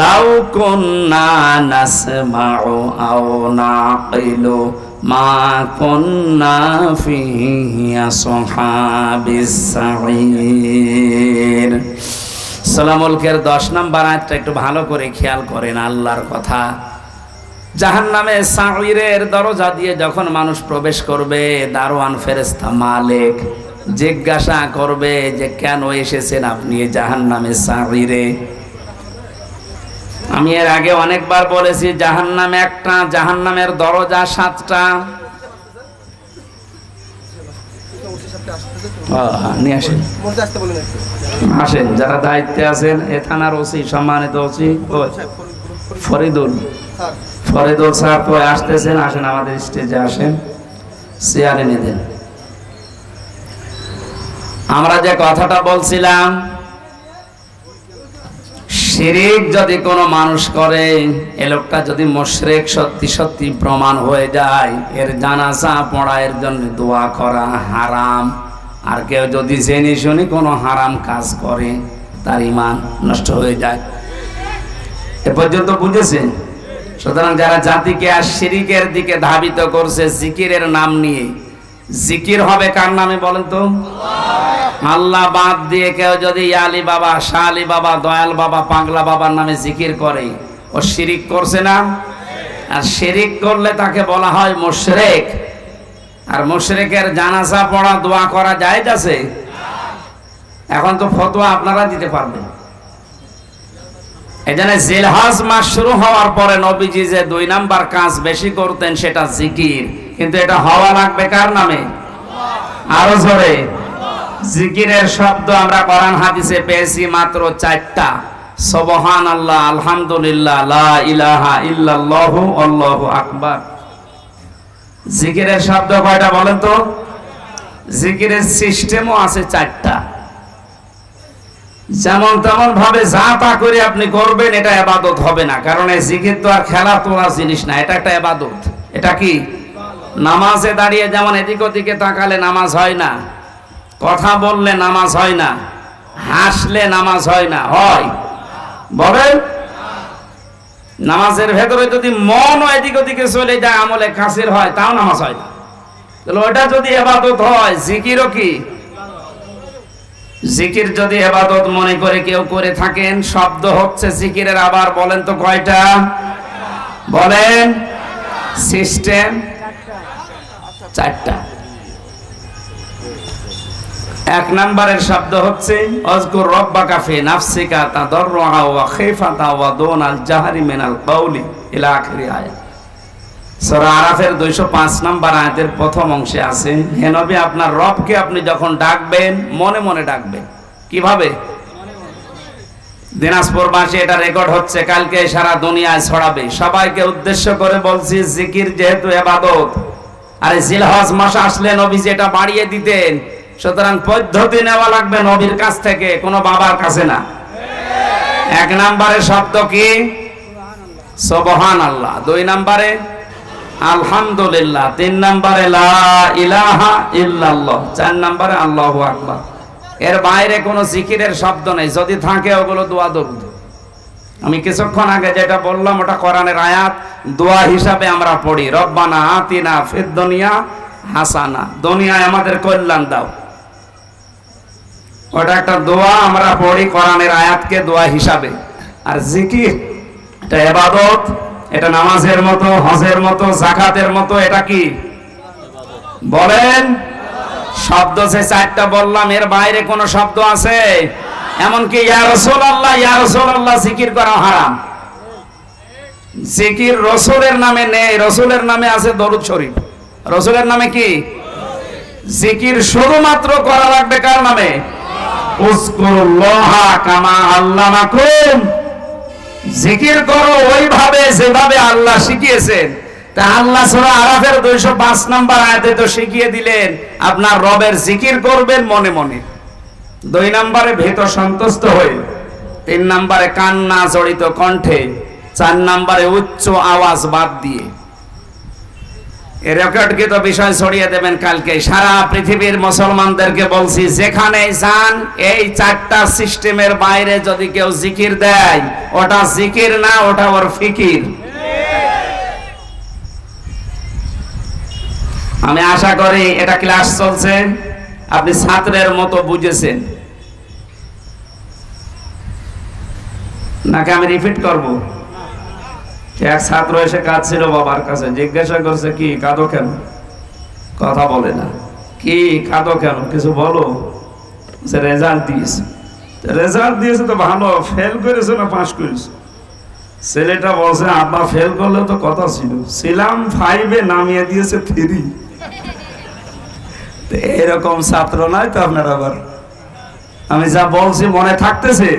লাউ কুন্না নাসমাউ আও নাকিলু মা কুন্না ফি আসহাবিস সাঈর। সূরা মুলকের 10 নম্বর আয়াতটা একটু ভালো করে খেয়াল করেন, আল্লাহর কথা। জাহান্নামে সাঈরের দরজা দিয়ে যখন মানুষ প্রবেশ করবে, দারোয়ান ফেরেশতা মালিক জিজ্ঞাসা করবে যে কেন এসেছেন আপনি জাহান্নামে সাঈরে। আমি এর আগে অনেকবার বলেছি জাহান্নামে একটা, জাহান্নামের দরজা 7টা। নিয়ে আসেন, আসেন যারা দায়িত্বে আছেন। এ থানার ওসি, সম্মানিত ওসি ফরিদুল স্যার তো আসতেছেন, আসেন আমাদের স্টেজে আসেন, চেয়ারে নিয়ে দেন। আমরা যে কথাটা বলছিলাম, শিরিক যদি কোনো মানুষ করে, এ লোকটা যদি মুশরিক সত্যি সত্যি প্রমাণ হয়ে যায়, এর জানাজা পড়া, এর জন্য দোয়া করা হারাম। আর কেউ যদি জেনে শুনে কোনো হারাম কাজ করে, তার ঈমান নষ্ট হয়ে যায়। এ পর্যন্ত বুঝেছেন? সুতরাং যারা জাতিকে আর শিরিকের দিকে ধাবিত করছে জিকিরের নাম নিয়ে, জিকির হবে কার নামে বলেন তো? আল্লাহ বাদ দিয়ে কেউ যদি আলী বাবা, শাহ আলী বাবা, দয়াল বাবা, পাগলা বাবার নামে জিকির করে, ও শিরিক করছে না? আর শিরিক করলে তাকে বলা হয় মুশরিক। আর মুশরিকের জানাজা পড়া, দোয়া করা জায়েজ আছে? এখন তো ফতোয়া আপনারা দিতে পারবেন। এজন্য জিলহজ মাস শুরু হওয়ার পরে নবীজি যে 2 নাম্বার কাজ বেশি করতেন সেটা জিকির। কিন্তু এটা হওয়া লাগবে কার নামে? আরো জোরে। জিকিরের শব্দ আমরা কোরআন হাদিসে পেয়েছি মাত্র 4টা। সুবহানাল্লাহ, আলহামদুলিল্লাহ, লা ইলাহা ইল্লাল্লাহু, আল্লাহু আকবার। জিকিরের শব্দ কয়টা বলেন তো? জিকিরের সিস্টেমও আছে 4টা। যেমন তেমন ভাবে যা তা করে আপনি করবেন, এটা ইবাদত হবে না। কারণ এই জিকির তো আর খেলা তোলা জিনিস না, এটা একটা ইবাদত। এটা কি? নামাজে দাঁড়িয়ে যেমন এদিক ওদিকে তাকালে নামাজ হয় না, কথা বললে নামাজ হয় না, হাসলে নামাজ হয় না, হয়? বলেন। নামাজের ভেতরে যদি মন এদিক ওদিকে চলে যায়, আমলে কাসির হয়, তাও নামাজ হয় না। তাহলে ওটা যদি ইবাদত হয়, জিকিরও কি? জিকির যদি ইবাদত মনে করে কেউ করে থাকেন, শব্দ হচ্ছে জিকিরের। আবার বলেন তো কয়টা? বলেন। সিস্টেম 4টা। 1 নম্বরের শব্দ হচ্ছে আযকুর রাব্বাকা ফি নাফসিকা তাদাররুআ ওয়া খিফাতা ওয়া দুনাল জাহরি মিনাল কাওলি ইলা আখির আয়াত। সূরা আরাফের 205 নম্বর আয়াতের প্রথম অংশে আছে, হে নবী আপনার রবকে আপনি যখন ডাকবেন মনে মনে ডাকবেন। কিভাবে? দিনাজপুরবাসী এটা রেকর্ড হচ্ছে, কালকে সারা দুনিয়ায় ছড়াবে। সবাইকে উদ্দেশ্য করে বলছি, জিকির যেহেতু ইবাদত, আর জিলহজ মাস আসলে নবী যেটা বাড়িয়ে দিতেন, সুতরাং পদ্ধতি নেওয়া লাগবে নবীর কাছ থেকে, কোনো বাবার কাছে না। 1 নম্বরে শব্দ কি? সুবহানাল্লাহ। 2 নম্বরে আলহামদুলিল্লাহ। 3 নম্বরে লা ইলাহা ইল্লাল্লাহ। 4 নম্বরে আল্লাহু আকবার। এর বাইরে কোনো জিকিরের শব্দ নেই। যদি থাকে ওগুলো দোয়া দরুদ। আমি কিছুক্ষণ আগে যেটা বললাম ওটা কোরআনের আয়াত, দোয়া হিসাবে আমরা পড়ি, রব্বানা আতিনা ফিদ দুনিয়া হাসানা, দুনিয়ায় আমাদের কল্যাণ দাও। ওটা একটা দোয়া, আমরা পড়ি কোরআনের আয়াতকে দোয়া হিসাবে। আর জিকির এটা ইবাদত, এটা নামাজের মতো, হজের মতো, যাকাতের মতো। এটা কি বলেন? শব্দ যে 4টা বললাম, এর বাইরে কোন শব্দ আছে? এমনকি ইয়া রাসূলুল্লাহ, ইয়া রাসূলুল্লাহ জিকির করা হারাম। জিকির রাসূলের নামে নেই, রাসূলের নামে আছে দরুদ শরীফ। রাসূলের নামে কি জিকির? শুধুমাত্র করা লাগবে কার নামে? উযকুরুল্লাহ কামা আল্লামাকুম। জিকির করো ওইভাবে যেভাবে আল্লাহ শিখিয়েছেন। তা আল্লাহ সূরা আরাফের 205 নম্বর আয়াতে তো শিখিয়ে দিলেন আপনার রবের জিকির করবেন মনে মনে। 2 নম্বরে ভীত সন্তুষ্ট হয়ে, 3 নম্বরে কান্না জড়িত কণ্ঠে, 4 নম্বরে উচ্চ আওয়াজ বাদ দিয়ে। এই রেকর্ডকৃত বিষয় ছড়িয়ে দেবেন কালকে। সারা পৃথিবীর মুসলমানদেরকে বলছি, যেখানে যান এই চারটা সিস্টেমের বাইরে যদি কেউ জিকির দেয়, ওটা জিকির না, ওটা ওর ফিকির। আমি আশা করি এটা ক্লাস চলছে, আপনি ছাত্রের মতো বুঝেছেন, নাকি আমি রিপিট করব? এক ছাত্র এসে কাঁদছিল বাবার কাছে, জিজ্ঞাসা করছে, কি কাঁদো কেন? কথা বলে না। কি কাঁদো কেন, কিছু বলো। রেজাল্ট দিয়েছে। রেজাল্ট দিয়েছে তো ভালো, ফেল করেছে না পাস করেছে? ছেলেটা বলছে, আব্বা ফেল করলে তো কথা ছিল, ছিলাম 5-এ, নামিয়ে দিয়েছে 3। এরকম ছাত্র নয় তো আপনার? আবার আমি যা বলছি মনে থাকতেছে?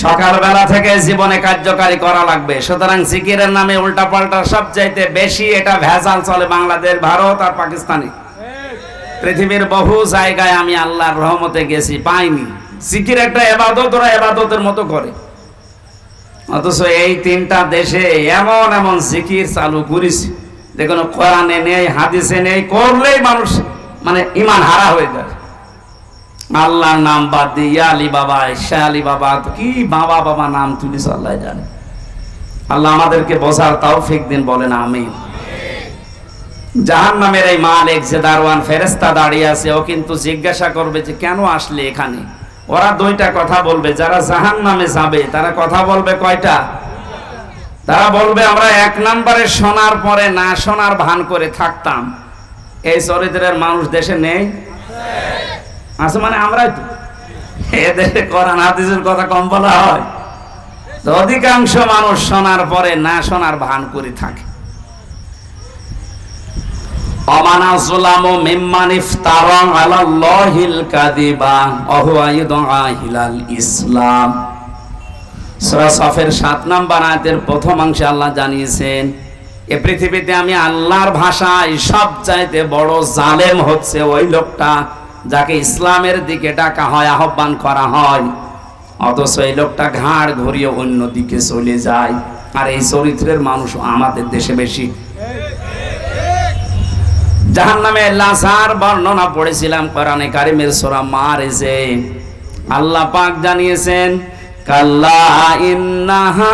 সকালবেলা থেকে জীবনে কার্যকারী করা লাগবে। সুতরাং জিকিরের নামে উল্টাপাল্টা সবচাইতে বেশি এটা ভেজাল চলে বাংলাদেশ, ভারত আর পাকিস্তানে। পৃথিবীর বহু জায়গায় আমি আল্লাহর রহমতে গেছি, পাইনি। জিকির একটা ইবাদত, ওরা ইবাদতের মতো করে। অথচ এই 3টা দেশে এমন এমন জিকির চালু করেছে, দেখুন কোরআনে নেই, হাদিসে নেই, করলেই মানুষ মানে ঈমান হারা হয়ে যায়। আল্লাহর নাম বাদ দিয়ে আলী বাবা, শাহ আলী বাবা, কি বাবা বাবা নাম তুলিস আল্লাহ জানে। আল্লাহ আমাদেরকে বোঝার তৌফিক দিন, বলেন আমিন। জাহান্নামের এই মালিক যে দারওয়ান ফেরেশতা দাঁড়িয়ে আছে, ও কিন্তু জিজ্ঞাসা করবে যে কেন আসলে এখানে। ওরা 2টা কথা বলবে। যারা জাহান্নামে যাবে তারা কথা বলবে কয়টা? তারা বলবে, আমরা 1 নম্বরে শোনার পরে না শোনার ভান করে থাকতাম। এই চরিত্রের মানুষ দেশে নেই? আছে মানে আমরাই তো। এদের কোরআন হাদিসের কথা কম বলা হয়? তো অধিকাংশ মানুষ শোনার পরে না শোনার ভান করে থাকে। অমানা যুলামু মিম্মান ইফতারা আলাল্লাহিল কাযিবা ওয়া হুয়া ইদআ ইলাল ইসলাম। সূরা সাফের 7 নম্বর আয়াতের প্রথম অংশে আল্লাহ জানিয়েছেন, এ পৃথিবীতে আমি আল্লাহর ভাষায় সবচাইতে বড় জালেম হচ্ছে ওই লোকটা যাকে ইসলামের দিকে ডাকা হয়, আহ্বান করা হয়, অথচ এই লোকটা ঘাড় ঘুরিয়ে অন্য দিকে চলে যায়। আর এই চরিত্রের মানুষ আমাদের দেশে বেশি। জাহান্নামে লাশার বর্ণনা পড়েছিলাম কোরআনে কারিমের সূরা মারিজে। আল্লাহ পাক জানিয়েছেন, কাল্লা ইন্নাহা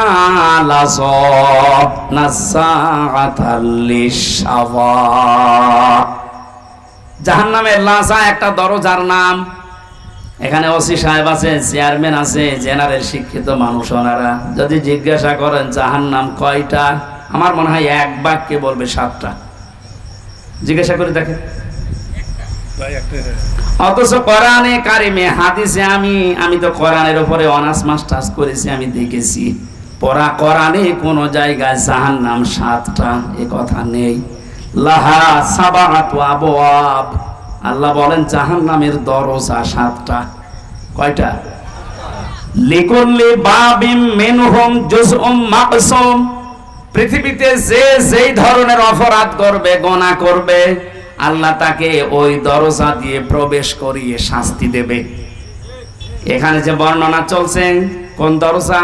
লাযাব নাসাআতাল লিশাওয়া। জাহান্নামের লাশা একটা দরজার নাম। এখানে ওসি সাহেব আছে, চেয়ারম্যান আছে, জেনারেল শিক্ষিত মানুষ। ওনারা যদি জিজ্ঞাসা করেন জাহান্নাম কয়টা, আমার মনে হয় 1 বাক্যে বলবে 7টা। জিজ্ঞাসা করে দেখেন। অথচ কোরআনে কারিমে, হাদিসে, আমি তো কোরআনের উপরে অনার্স মাস্টার্স করেছি, আমি দেখেছি পড়া কোরআনে কোন জায়গায় জাহান্নাম 7টা এ কথা নেই। লাহা সাবাআতু আবওয়াব। আল্লাহ বলেন জাহান্নামের দরজা 7টা। কয়টা? লিকুল্লি বাবিম মিনহুম জুজউম মাকসুম। পৃথিবীতে যে যেই ধরনের অপরাধ করবে, গুনাহ করবে, আল্লাহ তাকে ওই দরজা দিয়ে প্রবেশ করিয়ে শাস্তি দেবে। এখানে যে বর্ণনা চলছে, কোন দরজা?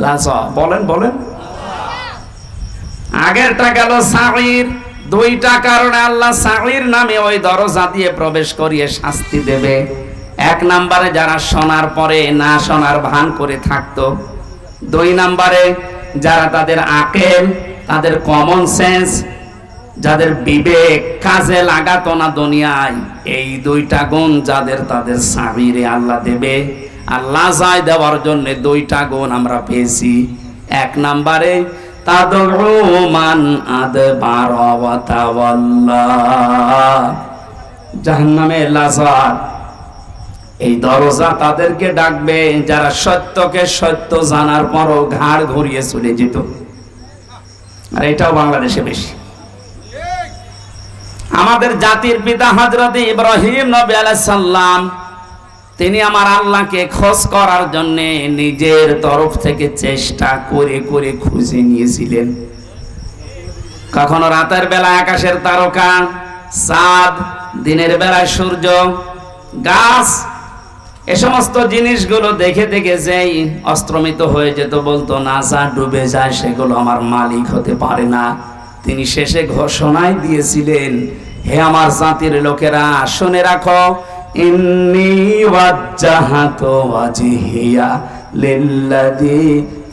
লাযা। বলেন বলেন। আগেরটা গেল সাঈর। 2টা কারণে আল্লাহ সাঈর নামে ওই দরজা দিয়ে প্রবেশ করিয়ে শাস্তি দেবে। 1 নম্বরে যারা শোনার পরে না শোনার ভান করে থাকতো। 2 নম্বরে যারা তাদের আকল, তাদের কমন সেন্স, যাদের বিবেক কাজে লাগাতো না দুনিয়ায়, এই 2টা গুণ যাদের, তাদের সাঈরে আল্লাহ দেবে। আল্লাহ যায় দেওয়ার জন্য 2টা গুণ আমরা পেয়েছি। 1 নম্বরে তাদউ মান আদবারা ওয়া তাওয়াল্লা। জাহান্নামে লাযার এই দরজা তাদেরকে ডাকবে যারা সত্যকে সত্য জানার পরও ঘাড় ঘুরিয়ে চলে যেত। আর এটাও বাংলাদেশে বেশি। আমাদের জাতির পিতা হযরত ইব্রাহিম নবী আলাইহিস সালাম, তিনি আমার আল্লাহকে খোঁজ করার জন্য নিজের তরফ থেকে চেষ্টা করে করে খুঁজে নিয়েছিলেন। কখনো রাতের বেলা আকাশের তারকা, চাঁদ, দিনের বেলায় সূর্য, গাছ, এ সমস্ত জিনিসগুলো দেখে দেখে যেই অস্ত্রমিত হয়ে যেত, বলতো না, যা ডুবে যায় সেগুলো আমার মালিক হতে পারে না। তিনি শেষে ঘোষণাই দিয়েছিলেন, হে আমার জাতির লোকেরা শুনে রাখো, ইন্নী ওয়াজ্জাহাতু ওয়াজহিয়া লিল্লাযী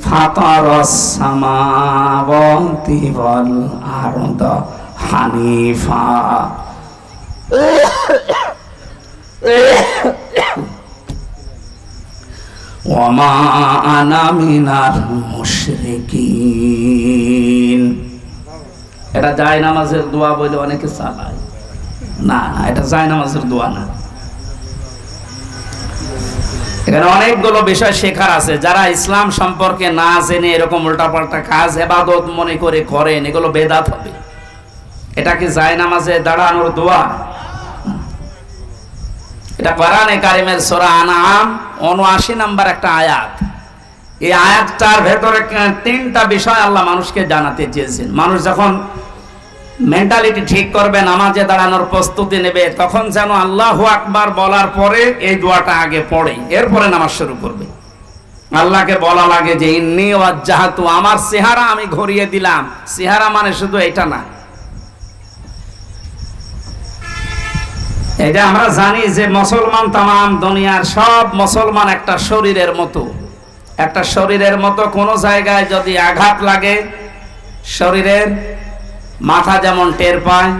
ফাতারাস সামাওয়াতি ওয়াল আরদা হানিফা ওয়া মা আনা মিনাল মুশরিকিন। এটা জায়নামাজের দোয়া বলে অনেকে চালায়, না না, এটা জায়নামাজের দোয়া না। এখানে অনেকগুলো বিষয় শেখার আছে। যারা ইসলাম সম্পর্কে না জেনে এরকম উল্টাপাল্টা কাজ ইবাদত মনে করে করেন, এগুলো বেদাত হবে। এটা কি জায়নামাজে দাঁড়ানোর দোয়া? এটা কোরআনে কারিমের সূরা আনআম ৭৯ নম্বর একটা আয়াত। এই আয়াতটার ভেতরে তিনটা বিষয় আল্লাহ মানুষকে জানাতে চেয়েছেন। মানুষ যখন মেন্টালিটি ঠিক করবে, নামাজে দাঁড়ানোর প্রস্তুতি নেবে, তখন যেন আল্লাহু আকবার বলার পরে এই দোয়াটা আগে পড়ে, এরপরে নামাজ শুরু করবে। আল্লাহকে বলা লাগে যে ইন্নী ওয়াজ্জাহাতু, আমার চেহারা আমি ঘুরিয়ে দিলাম। চেহারা মানে শুধু এটা না, এটা আমরা জানি যে মুসলমান তামাম দুনিয়ার সব মুসলমান একটা শরীরের মতো। একটা শরীরের মতো কোনো জায়গায় যদি আঘাত লাগে, শরীরের মাথা যেমন টের পায়,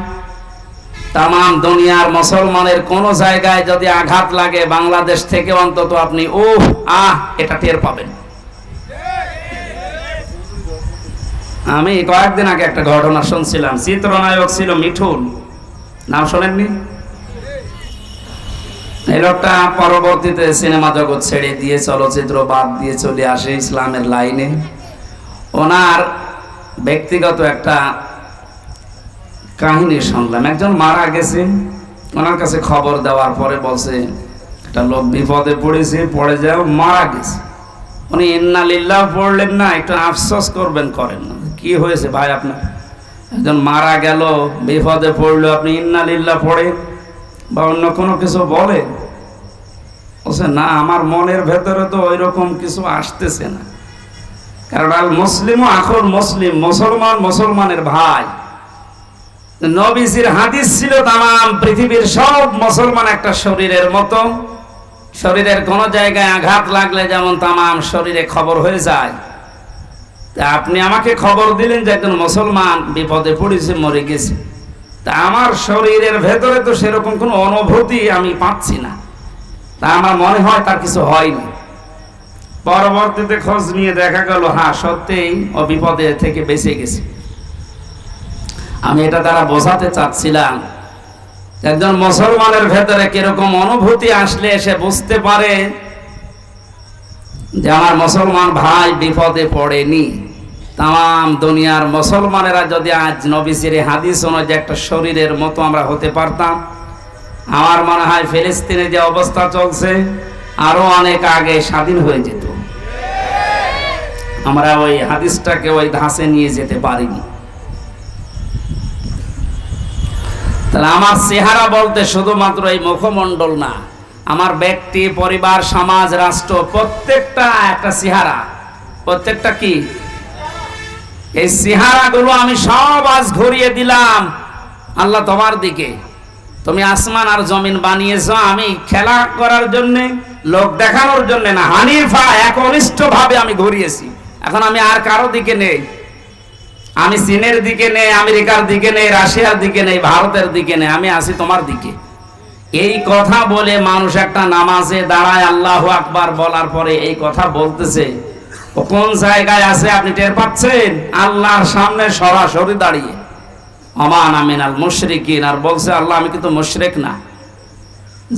তামাম দুনিয়ার মুসলমানের কোন জায়গায় যদি আঘাত লাগে, বাংলাদেশ থেকে অন্তত আপনি এটা টের পাবেন। আমি কয়েকদিন আগে একটা ঘটনা শুনছিলাম। চিত্রনায়ক ছিল মিঠুন, নাম শোনেননি? এই লোকটা পরবর্তীতে সিনেমা জগৎ ছেড়ে দিয়ে চলচ্চিত্র বাদ দিয়ে চলে আসে ইসলামের লাইনে। ওনার ব্যক্তিগত একটা কাহিনী শুনলাম। একজন মারা গেছে, ওনার কাছে খবর দেওয়ার পরে বলছে একটা লোক বিপদে পড়েছে, পড়ে যায় মারা গেছে। উনি ইন্না লিল্লাহ পড়লেন না, একটু আফসোস করবেন, করেন না। কি হয়েছে ভাই আপনার? একজন মারা গেল, বিপদে পড়লো, আপনি ইন্না লিল্লাহ পড়ে বা অন্য কোনো কিছু বলে? বলছে না, আমার মনের ভেতরে তো ওই রকম কিছু আসতেছে না। কারণ আল মুসলিম আখুল মুসলিম, মুসলমান মুসলমানের ভাই। নবীজির হাদিস ছিল তামাম পৃথিবীর সব মুসলমান একটা শরীরের মতো। শরীরের কোন জায়গায় আঘাত লাগলে যেমন তামাম শরীরে খবর হয়ে যায়, তা আপনি আমাকে খবর দিলেন যে একজন মুসলমান বিপদে পড়েছে, মরে গেছে। তা আমার শরীরের ভেতরে তো সেরকম কোনো অনুভূতি আমি পাচ্ছি না, তা আমার মনে হয় তার কিছু হয়নি। পরবর্তীতে খোঁজ নিয়ে দেখা গেল হ্যাঁ সত্যিই ও বিপদে থেকে বেঁচে গেছে। আমি এটা দ্বারা বোঝাতে চাচ্ছিলাম, একজন মুসলমানের ভেতরে কিরকম অনুভূতি আসলে সে বুঝতে পারে যে আমার মুসলমান ভাই বিপদে পড়েনি। তাম দুনিয়ার মুসলমানেরা যদি আজ নবীজির হাদিস অনুযায়ী একটা শরীরের মতো আমরা হতে পারতাম, আমার মনে হয় ফিলিস্তিনে যে অবস্থা চলছে আরো অনেক আগে স্বাধীন হয়ে যেত। আমরা ওই হাদিসটাকে ওই ধাঁচে নিয়ে যেতে পারিনি। তাহলে আমার চেহারা বলতে শুধুমাত্র এই মুখমণ্ডল না, আমার ব্যক্তি, পরিবার, সমাজ, রাষ্ট্র প্রত্যেকটা একটা চেহারা। প্রত্যেকটা কি? এই চেহারাগুলো আমি সব আজ ঘুরিয়ে দিলাম আল্লাহ তোমার দিকে। তুমি আসমান আর জমিন বানিয়েছো আমি খেলা করার জন্য, লোক দেখানোর জন্য না, হানিফা একনিষ্ঠ ভাবে আমি ঘুরিয়েছি। এখন আমি আর কারো দিকে নেই, আমি চীনের দিকে নেই, আমেরিকার দিকে নেই, রাশিয়ার দিকে নেই, ভারতের দিকে নেই, আমি আছি তোমার দিকে। এই কথা বলে মানুষ একটা নামাজে দাঁড়ায় আল্লাহু আকবার বলার পরে এই কথা বলতেছে, ও কোন জায়গায় আছে আপনি টের পাচ্ছেন? আল্লাহর সামনে সরাসরি দাঁড়িয়ে আমান আমিনাল মুশরিকিন, আর বলছে আল্লাহ আমি কিন্তু মুশরিক না।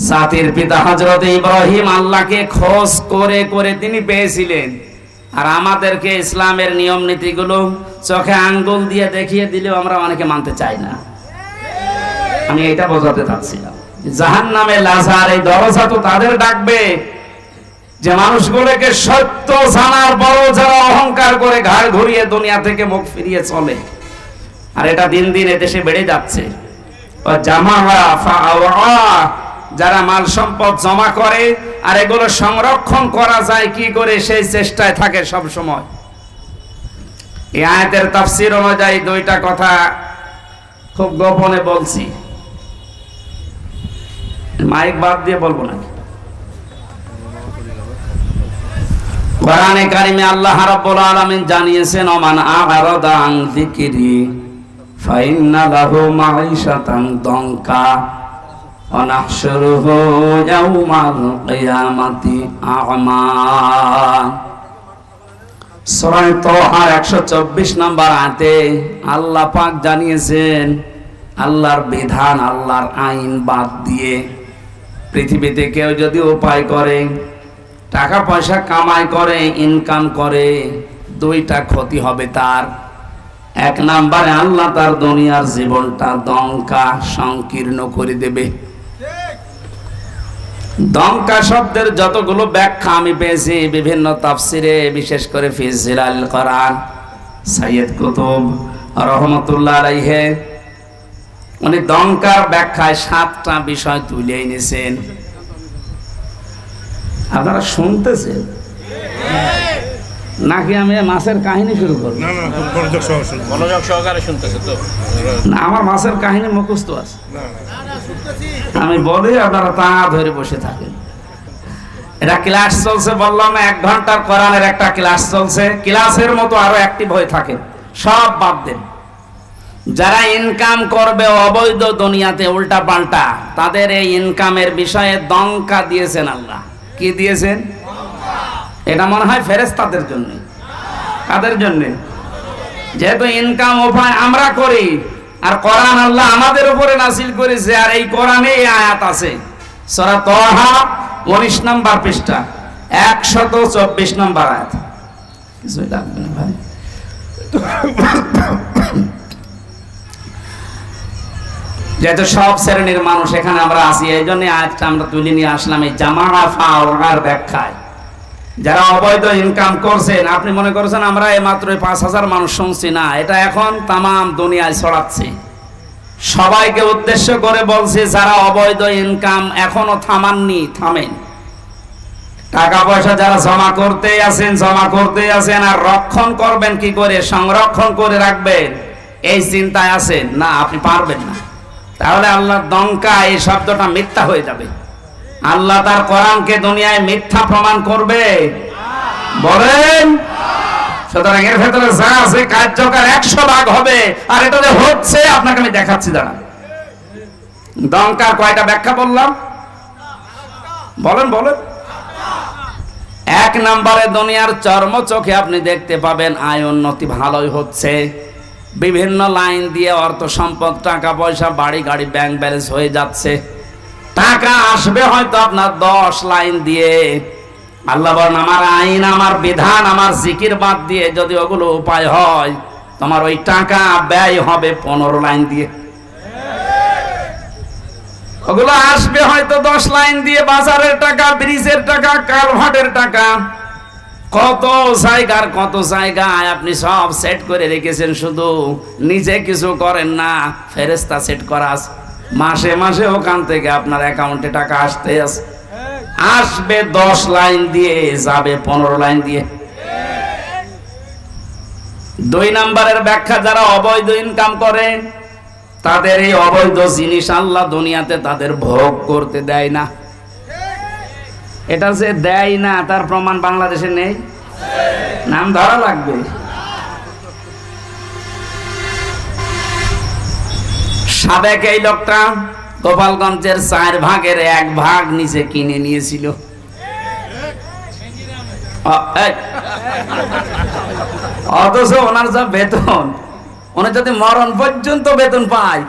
জাতির পিতা হযরত ইব্রাহিম আল্লাহকে খোঁজ করে করে তিনি পেয়েছিলেন, আর আমাদেরকে ইসলামের নিয়ম নীতিগুলো চোখে আঙ্গুল দিয়ে দেখিয়ে দিলেও আমরা অনেকে মানতে চাই না। আমি এটা বোঝাতে চাচ্ছিলাম, জাহান্নামে লাজার এই দরজা তো তাদের ডাকবে যে মানুষগুলোকে সত্য জানার বড় যারা অহংকার করে ঘাড় ঘুরিয়ে দুনিয়া থেকে মুখ ফিরিয়ে চলে। আর এটা দিন দিন এদেশে বেড়ে যাচ্ছে। যারা মাল সম্পদ জমা করে আর এগুলো সংরক্ষণ করা যায় কি করে সেই চেষ্টায় থাকে সব সময়। এই আয়াতের তাফসীর অনুযায়ী দুইটা কথা খুব গোপনে বলছি, মাইক বাদ দিয়ে বলবো নাকি? কোরআনে কারিমে আল্লাহ রাব্বুল আলামিন জানিয়েছেন, ওমান আ'রাদা আন যিকরি ফাইন্না লাহু মাঈশাতান দনকা ওয়া নাহশুরুহু ইয়াওমাল কিয়ামাতি আ'মা। সূরা তাহা 124 নম্বর আয়াতে আল্লাহ পাক জানিয়েছেন, আল্লাহর বিধান, আল্লাহর আইন বাদ দিয়ে পৃথিবীতে কেউ যদি উপায় করে, টাকা পয়সা কামাই করে, ইনকাম করে, দুইটা ক্ষতি হবে তার। এক নম্বরে আল্লাহ তার দুনিয়ার জীবনটা দঙ্কা সংকীর্ণ করে দেবে। দঙ্কা শব্দের যতগুলো ব্যাখ্যা আমি পেয়েছি বিভিন্ন তাফসিরে, বিশেষ করে ফি জিলাল কোরআন, সাইয়্যিদ কুতুব রহমাতুল্লাহ আলাইহি উনি দঙ্কার ব্যাখ্যায় 7টা বিষয় তুলে এনেছেন। আপনারা শুনতেছেন নাকি আমি মাছের কাহিনী শুরু করব? মনোযোগ সহকারে শুনতেছে তো? না, আমার মাছের কাহিনী মুখস্থ আছে, আমি বলি আপনারা তা ধরে বসে থাকেন। এটা ক্লাস চলছে, বললাম 1 ঘন্টার কোরআনের একটা ক্লাস চলছে, ক্লাসের মতো আরো অ্যাক্টিভ হয়ে থাকেন, সব বাদ দেন। যারা ইনকাম করবে অবৈধ দুনিয়াতে উল্টা পাল্টা, তাদের এই ইনকামের বিষয়ে দঙ্কা দিয়েছেন আল্লাহ। কি দিয়েছেন? এটা মনে হয় ফেরেশতাদের জন্য। কাদের জন্য? যেহেতু ইনকাম উপায় আমরা করি, আর কোরআন আল্লাহ আমাদের উপরে নাযিল করেছে, আর এই কোরআনে এই আয়াত আছে সূরা তাহা 19 নম্বর পৃষ্ঠা 124 নম্বর আয়াত। কিছুই লাগবে না ভাই। যেহেতু সব শ্রেণীর মানুষ এখানে আমরা আছি, এই জন্য আজকে আমরা তুলে নিয়ে আসলাম এই জামাআ ফাওয়ার ব্যাখ্যায়। যারা অবৈধ ইনকাম করছেন, আপনি মনে করছেন আমরা এই মাত্র 5,000 মানুষ শুনছি, না, এটা এখন তামাম দুনিয়ায় ছড়াচ্ছে। সবাইকে উদ্দেশ্য করে বলছে, যারা অবৈধ ইনকাম এখনো থামাননি, থামেন। টাকা পয়সা যারা জমা করতেই আছেন, আর রক্ষণ করবেন কি করে, সংরক্ষণ করে রাখবেন, এই চিন্তায় আছেন না, আপনি পারবেন না। তাহলে আল্লাহ দঙ্কা এই শব্দটা মিথ্যা হয়ে যাবে। আল্লাহ তার কোরআনকে দুনিয়ায় মিথ্যা প্রমাণ করবে? বলেন। সুতরাং এর ভেতরে যা আছে কার্যকর 100 ভাগ হবে, আর এটা যে হচ্ছে আপনাকে আমি দেখাচ্ছি। দাঁড়ান, দঙ্কার কয়টা ব্যাখ্যা বললাম? বলেন বলেন। 1 নম্বরে দুনিয়ার চর্ম চোখে আপনি দেখতে পাবেন আয় উন্নতি ভালোই হচ্ছে, বিভিন্ন লাইন দিয়ে অর্থ সম্পদ, টাকা পয়সা, বাড়ি গাড়ি, ব্যাংক ব্যালেন্স হয়ে যাচ্ছে। টাকা আসবে হয়তো আপনার 10 লাইন দিয়ে। আল্লাহ বলেন, আমার আইন, আমার বিধান, আমার জিকির বাদ দিয়ে যদি ওগুলো উপায় হয়, তোমার ওই টাকা ব্যয় হবে 15 লাইন দিয়ে। ওগুলো আসবে হয়তো 10 লাইন দিয়ে, বাজারের টাকা, ব্রিজের টাকা, কালভার্টের টাকা, কত জায়গায় আপনি সব সেট করে রেখেছেন, শুধু নিজে কিছু করেন না, ফেরেশতা সেট করা আছে। মাসে মাসে ওখান থেকে আপনার অ্যাকাউন্টে টাকা আসবে 10 লাইন দিয়ে, যাবে 15 লাইন দিয়ে। 2 নম্বরের ব্যাখ্যা, যারা অবৈধ ইনকাম করে, তাদের এই অবৈধ জিনিস আল্লাহ দুনিয়াতে তাদের ভোগ করতে দেয় না। এটা যে দেয় না তার প্রমাণ বাংলাদেশে নেই, নাম ধরা লাগবে। সাবেক এই লোকটা গোপালগঞ্জের 4 ভাগের 1 ভাগ নিচে কিনে নিয়েছিল। অথচ ওনার যা বেতন, উনি যদি মরণ পর্যন্ত বেতন পায়,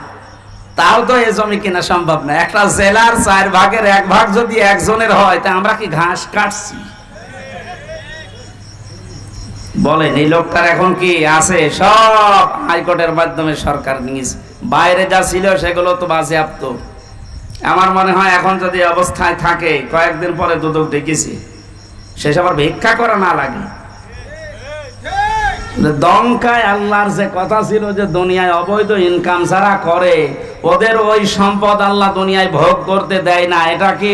তাও তো এই জমি কেনা সম্ভব না। একটা জেলার 4 ভাগের 1 ভাগ যদি একজনের হয়, তা আমরা কি ঘাস কাটছি? বলেন, এই লোকটার এখন কি আছে? সব হাইকোর্টের মাধ্যমে সরকার নিয়েছে। বাইরে যা ছিল সেগুলো তো বাজেয়াপ্ত। আমার মনে হয় এখন যদি অবস্থায় থাকে, কয়েকদিন পরে দুদক ডেকেছি, শেষ আবার ভিক্ষা করা না লাগে। দঙ্কায় আল্লাহর যে কথা ছিল যে দুনিয়ায় অবৈধ ইনকাম যারা করে, ওদের ওই সম্পদ আল্লাহ দুনিয়ায় ভোগ করতে দেয় না, এটা কি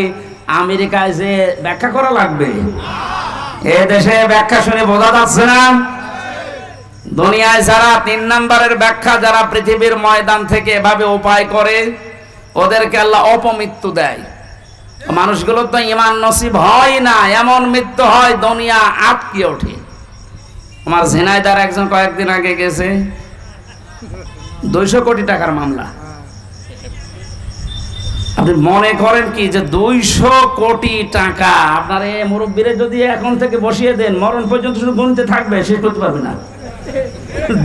আমেরিকায় যে ব্যাখ্যা করা লাগবে? এ দেশে ব্যাখ্যা শুনে বোঝা যাচ্ছে না? দুনিয়ায় যারা 3 নম্বরের ব্যাখ্যা যারা পৃথিবীর ময়দান থেকে এভাবে উপায় করে ওদেরকে আল্লাহ অপমৃত্যু দেয়। মানুষগুলো তো ঈমান নসিব হয় না, এমন মৃত্যু হয় দুনিয়া আটকে ওঠে। আমার ঝিনাইদার একজন কয়েকদিন আগে গেছে 200 কোটি টাকার মামলা। আপনি মনে করেন কি যে 200 কোটি টাকা আপনার এই মুরব্বীরে যদি এখন থেকে বসিয়ে দেন মরণ পর্যন্ত শুধু গুনতে থাকবে, শেষ করতে পারবে না।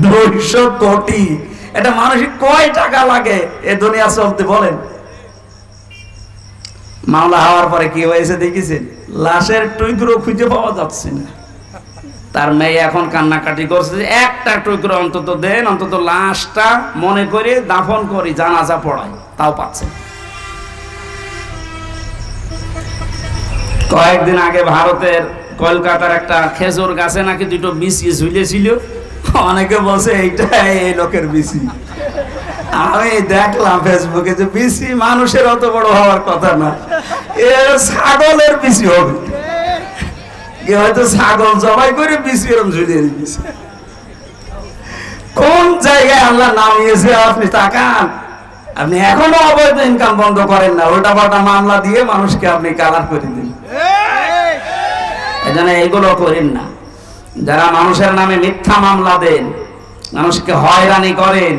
200 কোটি, এটা মানুষের কয় টাকা লাগে এ দুনিয়া চলতে বলেন? মামলা হওয়ার পরে কি হয়েছে দেখেছেন? লাশের টুকরো খুঁজে পাওয়া যাচ্ছে না। তার মেয়ে এখন কান্নাকাটি করছে যে একটা টুকরো অন্তত দেন, অন্তত লাশটা মনে করে দাফন করি, জানাজা পড়াই, তাও পাচ্ছে। কয়েকদিন আগে ভারতের কলকাতার একটা খেজুর গাছে নাকি 2টো বিসি ঝুলেছিল। অনেকে বলছে এইটা এই লোকের বিসি। আমি দেখলাম ফেসবুকে যে বিসি মানুষের অত বড় হওয়ার কথা না, এর ছাগলের বিসি হবে। হয়তো ছাগল জবাই করে বিসি এরকম ঝুলিয়ে দিয়েছে। কোন জায়গায় আল্লাহ নামিয়েছে আপনি তাকান। আপনি এখনো অবৈধ ইনকাম বন্ধ করেন না, উল্টা পাল্টা মামলা দিয়ে মানুষকে আপনি কালার করে দিন। এজন্য এগুলো করেন না। যারা মানুষের নামে মিথ্যা মামলা দেন, মানুষকে হয়রানি করেন,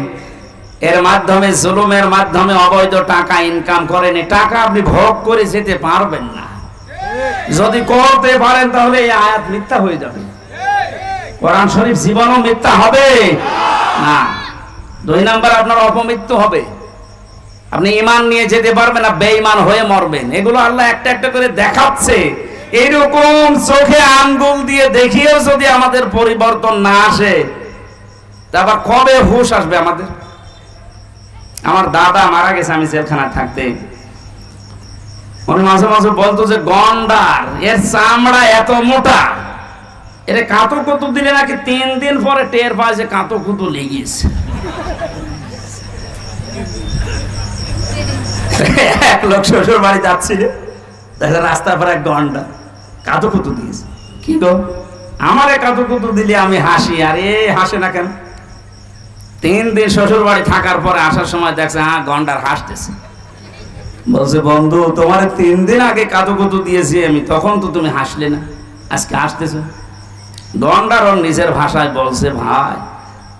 এর মাধ্যমে জুলুমের মাধ্যমে অবৈধ টাকা ইনকাম করেন, টাকা আপনি ভোগ করে যেতে পারবেন না। যদি করতে পারেন তাহলে এই আয়াত মিথ্যা হয়ে যাবে, কোরআন শরীফ জীবনও মিথ্যা হবে না। 2 নম্বর আপনার অপমৃত্যু হবে, আপনি ঈমান নিয়ে যেতে পারবেন না, বেঈমান হয়ে মরবেন। এগুলো আল্লাহ একটা একটা করে দেখাচ্ছে। এরকম চোখে আঙ্গুল দিয়ে দেখিয়েও যদি আমাদের পরিবর্তন না আসে, তারপর কবে হুঁশ আসবে আমাদের? আমার দাদা মারা গেছে আমি জেলখানায় থাকতে, উনি মাঝে মাঝে বলতো যে গন্ডার এর চামড়া এত মোটা, এর কাঁতো কুতু দিলে নাকি 3 দিন পরে টের পায় যে কাঁতো কুতু লেগেছে। এক লোক শ্বশুর বাড়ি যাচ্ছিল, দেখা রাস্তার পর এক গন্ডা কাঁতো কুতু দিয়েছে। কি গো, আমারে কাঁতো কুতু দিলে আমি হাসি, আর এ হাসে না কেন? 3 দিন শ্বশুর বাড়ি থাকার পরে আসার সময় দেখছে হ্যাঁ গন্ডার হাসতেছে। বলছে বন্ধু তোমার 3 দিন আগে কাঁতো কুতু দিয়েছি আমি, তখন তো তুমি হাসলে না, আজকে হাসতেছো। গন্ডার ওর নিজের ভাষায় বলছে ভাই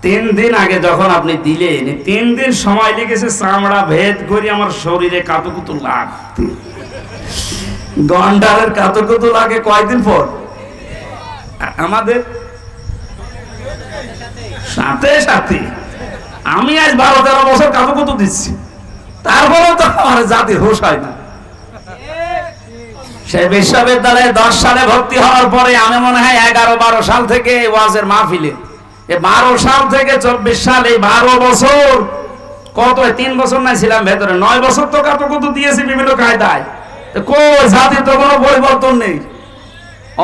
3 দিন আগে যখন আপনি দিলেন, 3 দিন সময় লেগেছে চামড়া ভেদ করে আমার শরীরে কাঁতো কুতু লাগতে। গন্ডারের কাঁতো কুতু লাগে কয়দিন পর? আমাদের সাথে সাথে। আমি আজ 12-13 বছর কাঁতো কুতু দিচ্ছি, তারপরেও তো আমার জাতি হুঁশ হয় না। সে বিশ্ববিদ্যালয়ে 10 সালে ভর্তি হওয়ার পরে আমি মনে হয় 11-12 সাল থেকে ওয়াজের মাহফিলে, 12 সাল থেকে 24 সাল, এই 12 বছর কত 3 বছর নাই ছিলাম ভেতরে, 9 বছর তো কাঁতো কুতু দিয়েছি বিভিন্ন কায়দায়। কই জাতির তো কোনো পরিবর্তন নেই।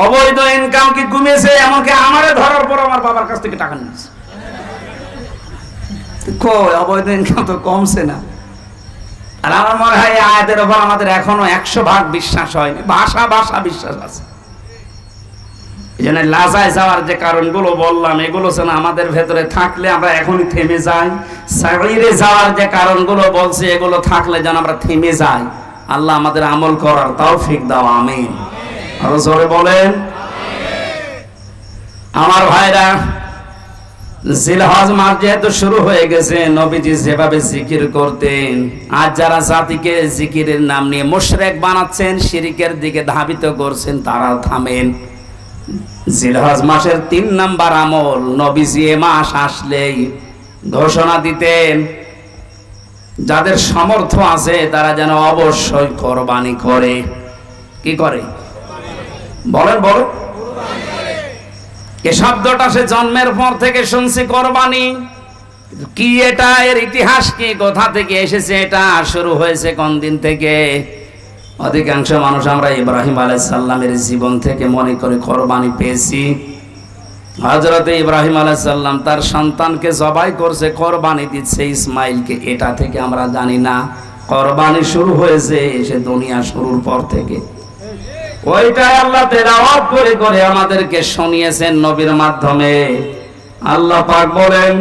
অবৈধ ইনকাম কি কমেছে? এমনকি আমারে ধরার পর আমার বাবার কাছ থেকে টাকা নিয়েছে। কই অবৈধ ইনকাম তো কমছে না। আর আমার মনে হয় আয়াতের উপর আমাদের এখনো 100% বিশ্বাস হয়নি, ভাষা বিশ্বাস আছে। এই জন্য লাজায় যাওয়ার যে কারণগুলো বললাম, এগুলো যেন আমাদের ভেতরে থাকলে আমরা এখনই থেমে যাই। সাগীরে যাওয়ার যে কারণগুলো বলছে, এগুলো থাকলে যেন আমরা থেমে যাই। আল্লাহ আমাদের আমল করার তৌফিক দাও, আমিন। আরো জোরে বলেন আমার ভাইরা। জিলহজ মাস যেহেতু শুরু হয়ে গেছে, নবীজি যেভাবে জিকির করতেন, আজ যারা জাতিকে জিকিরের নাম নিয়ে মুশরিক বানাচ্ছেন, শিরকের দিকে ধাবিত করছেন, তারাও থামেন। জিলহজ মাসের 3 নাম্বার আমল, নবীজি এ মাস আসলেই ঘোষণা দিতেন যাদের সামর্থ্য আছে তারা যেন অবশ্যই কোরবানি করে। কি করে বলেন? বলেন। এ শব্দটা সে জন্মের পর থেকে শুনছি, কোরবানি কি, এটা এর ইতিহাস কি, কোথা থেকে এসেছে, এটা শুরু হয়েছে কোন দিন থেকে? অধিকাংশ মানুষ আমরা ইব্রাহিম আলাইহিস সালামের জীবন থেকে মনে করে কোরবানি পেয়েছি। হযরত ইব্রাহিম আলাইহিস সালাম তার সন্তানকে জবাই করছে, কোরবানি দিচ্ছে ইসমাইলকে, এটা থেকে আমরা জানি না কোরবানি শুরু হয়েছে সে দুনিয়া শুরুর পর থেকে। ওইটাই আল্লাহ তেলাওয়াত করে আমাদেরকে শুনিয়েছেন নবীর মাধ্যমে। আল্লাহ পাক বলেন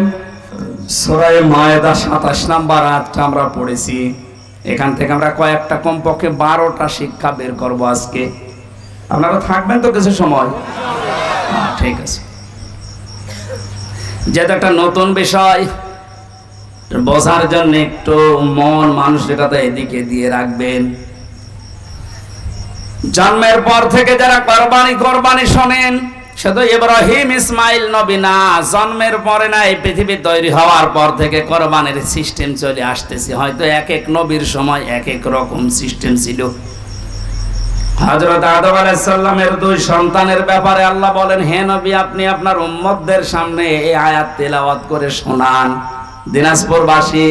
সূরা মায়েদা 27 নম্বর আয়াতটা আমরা পড়েছি। এখান থেকে আমরা কয়েকটা কমপক্ষে 12টা শিক্ষা বের করব আজকে। আপনারা থাকবেন তো কিছু সময়? ঠিক আছে। যেটা একটা নতুন বিষয় বোঝার জন্য একটু মন মানসিকতা এদিকে দিয়ে রাখবেন। জন্মের পর থেকে যারা কোরবানি শোনেন, শুধু ইব্রাহিম ইসমাইল নবী না, জন্মের পরে না, এই পৃথিবী তৈরি হওয়ার পর থেকে কোরবানির সিস্টেম চলে আসতেছে। হয়তো এক এক নবীর সময় এক এক রকম সিস্টেম ছিল। হযরত আদম আলাইহিস সালামের 2 সন্তানের ব্যাপারে আল্লাহ বলেন, হে নবী, আপনি আপনার উম্মতদের সামনে এই আয়াত তেলাওয়াত করে শোনান। দিনাজপুরবাসী,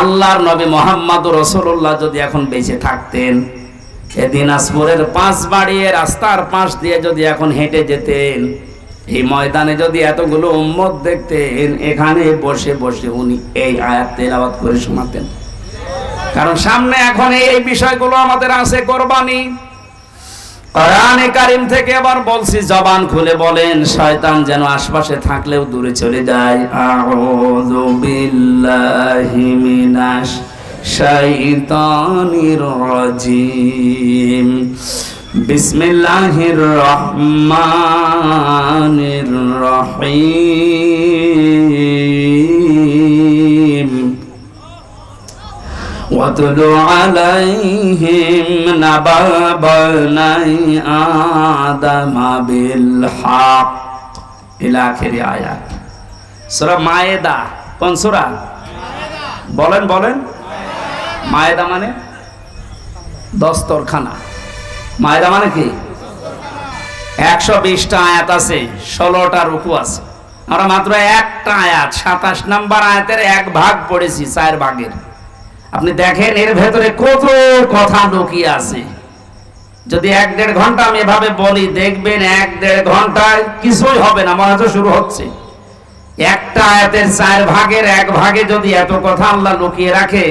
আল্লাহর নবী মুহাম্মদুর রাসূলুল্লাহ যদি এখন বেঁচে থাকতেন, এই দিনাজপুরের 5 বাড়িয়ে রাস্তার পাশ দিয়ে যদি এখন হেঁটে যেতেন, এই ময়দানে যদি এতগুলো উম্মত দেখতেন, এখানে বসে বসে উনি এই আয়াত তেলাওয়াত করে শোনাতেন। কারণ সামনে এখন এই বিষয়গুলো আমাদের আছে। কোরবানি কোরআনে কারীম থেকে আবার বলছি, জবান খুলে বলেন, শয়তান যেন আশপাশে থাকলেও দূরে চলে যায়। আউযু বিল্লাহি মিনাশ শাইতানির রাজিম। বিসমিল্লাহির রহমানির রহিম। ওয়াতলু আলাইহিম নাবা বনি আদম বিল হক ইলা আখির আয়াত। সূরা মায়েদা। কোন সূরা? বলেন বলেন। মায়েদা মানে দস্তরখানা। মায়েদা মানে কি? 120টা আয়াত আছে, 16টা রুকু আছে। আমরা মাত্র একটা আয়াত 27 নম্বর আয়াতের 1 ভাগ পড়েছি 4 ভাগের। আপনি দেখেন এর ভেতরে কত কথা লুকিয়ে আছে। যদি 1-1.5 ঘন্টা আমি এভাবে বলি, দেখবেন 1-1.5 ঘন্টায় কিছুই হবে না, মনে শুরু হচ্ছে। একটা আয়াতের 4 ভাগের 1 ভাগে যদি এত কথা আল্লাহ লুকিয়ে রাখে,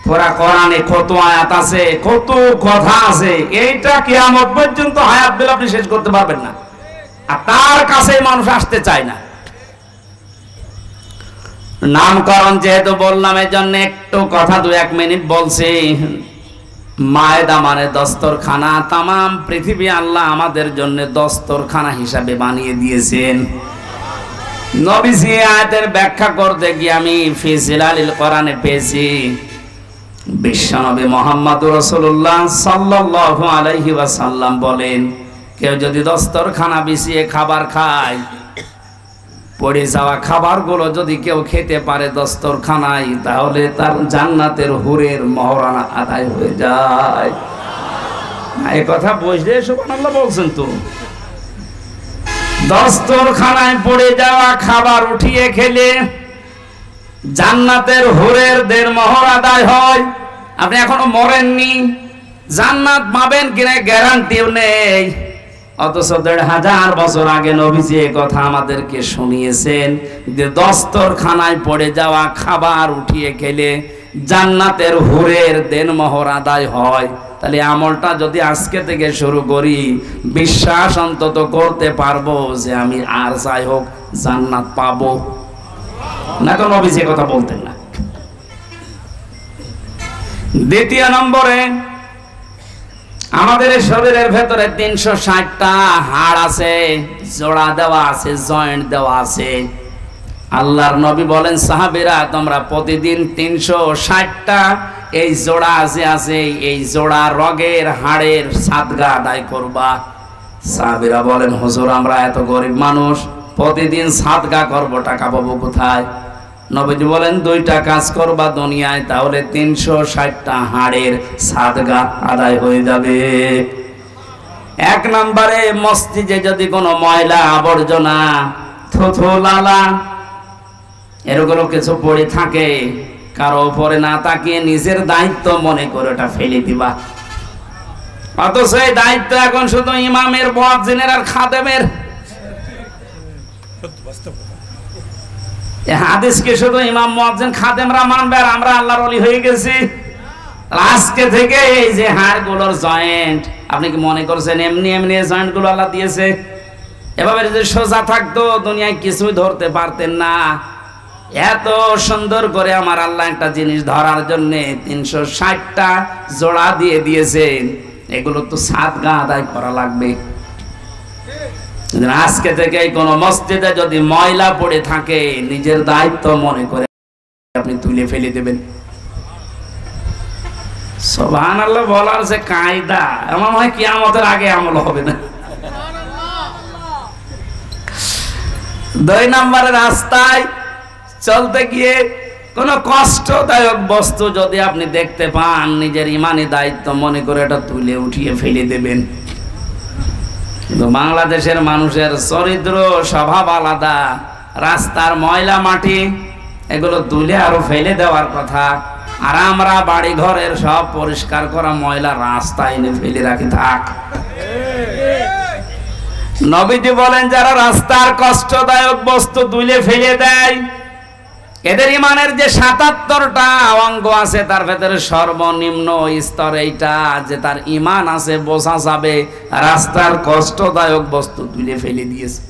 পুরা কোরআনে কত আয়াত আছে, কত কথা আছে, এইটা কিয়ামত পর্যন্ত হায়াত দিলে আপনি শেষ করতে পারবেন না। আর তার কাছে মানুষ আসতে চায় না। নামকরণ যেহেতু বললাম, এর জন্য একটু কথা 2-1 মিনিট বলছি। মায়েদা মানে দস্তরখানা। তামাম পৃথিবী আল্লাহ আমাদের জন্য দস্তরখানা হিসাবে বানিয়ে দিয়েছেন। নবীজি আয়াতের ব্যাখ্যা করতে গিয়ে আমি ফি জিলালিল কোরআনে পেয়েছি, বিশ্বনবী মুহাম্মদুর রাসূলুল্লাহ সাল্লাল্লাহু আলাইহি ওয়াসাল্লাম বলেন, কেউ যদি দস্তরখানা বিছিয়ে খাবার খায়, পড়ে যাওয়া খাবারগুলো যদি কেউ খেতে পারে দস্তরখানায়, তাহলে তার জান্নাতের হুরের মহরানা আদায় হয়ে যায়। এই কথা বুঝলে সুবহানাল্লাহ বলছেন তো। দস্তরখানায় পড়ে যাওয়া খাবার উঠিয়ে খেলে জান্নাতের হুরের দের মোহর আদায় হয়। আপনি এখনো মরেননি, জান্নাত পাবেন কিনা গ্যারান্টিও নেই। অথচ 1500 বছর আগে নবীজি এই কথা আমাদেরকে শুনিয়েছেন যে দস্তরখানায় পড়ে যাওয়া খাবার উঠিয়ে খেলে জান্নাতের হুরের দেন মোহর আদায় হয়। তাহলে আমলটা যদি আজকে থেকে শুরু করি, বিশ্বাস অন্তত করতে পারবো যে আমি আর যাই হোক জান্নাত পাবো। না তো নবীজি কথা বলতেন না। দ্বিতীয় নম্বরে, আমাদের শরীরের ভেতরে 360টা হাড় আছে, জোড়া দেওয়া আছে, জয়েন্ট দেওয়া আছে। আল্লাহর নবী বলেন, সাহাবীরা তোমরা প্রতিদিন 360টা এই জোড়া আছে এই জোড়া রগের হাড়ের সাদগা আদায় করবা। সাহাবীরা বলেন, হুজুর আমরা এত গরিব মানুষ, প্রতিদিন সাদগা করবো, টাকা পাবো কোথায়? নবীজি বলেন, 2টা কাজ করবা দুনিয়ায়, তাহলে 360টা হাড়ের সাদগা আদায় হয়ে যাবে। 1 নম্বরে, মসজিদে যদি কোনো ময়লা আবর্জনা থুথু লালা এরকম কিছু পড়ে থাকে, কারো উপরে না তাকিয়ে নিজের দায়িত্ব মনে করে ওটা ফেলে দিবা। অথচ এই দায়িত্ব এখন শুধু ইমামের, মুয়াজ্জিনের আর খাদেমের। হাদিসকে শুধু ইমাম, মুয়াজ্জিন, খাদেমরা মানবে আর আমরা আল্লাহর ওলি হয়ে গেছি। আজকে থেকে এই যে হাড়গুলোর জয়েন্ট, আপনি কি মনে করছেন এমনি এমনি জয়েন্ট গুলো আল্লাহ দিয়েছে? এভাবে যদি সোজা থাকতো দুনিয়ায় কিছুই ধরতে পারতেন না। এত সুন্দর করে আমার আল্লাহ একটা জিনিস ধরার জন্য 360টা জোড়া দিয়ে দিয়েছেন। এগুলো তো সাদগা আদায় করা লাগবে। আজকে থেকে কোন মসজিদে যদি ময়লা পড়ে থাকে নিজের দায়িত্ব মনে করে আপনি তুলে ফেলে দেবেন। সুবহানাল্লাহ বলার যে কায়দা, এমন হয় কিয়ামতের আগে আমল হবে না। 2 নম্বরে রাস্তায় চলতে গিয়ে কোন কষ্টদায়ক বস্তু যদি আপনি দেখতে পান নিজের ইমানি দায়িত্ব মনে করে এটা তুলে উঠিয়ে ফেলে দেবেন। কিন্তু বাংলাদেশের মানুষের চরিত্র স্বভাব আলাদা। রাস্তার ময়লা মাটি এগুলো তুলে আরো ফেলে দেওয়ার কথা, আর আমরা বাড়ি ঘরের সব পরিষ্কার করা ময়লা রাস্তায় এনে ফেলে রাখি থাক। নবীজি বলেন যারা রাস্তার কষ্টদায়ক বস্তু তুলে ফেলে দেয় এদের ইমানের যে 77টা অঙ্গ আছে তার ভেতরে সর্বনিম্ন স্তর এইটা যে তার ইমান আছে, বোঝা যাবে রাস্তার কষ্টদায়ক বস্তু তুলে ফেলে দিয়েছে।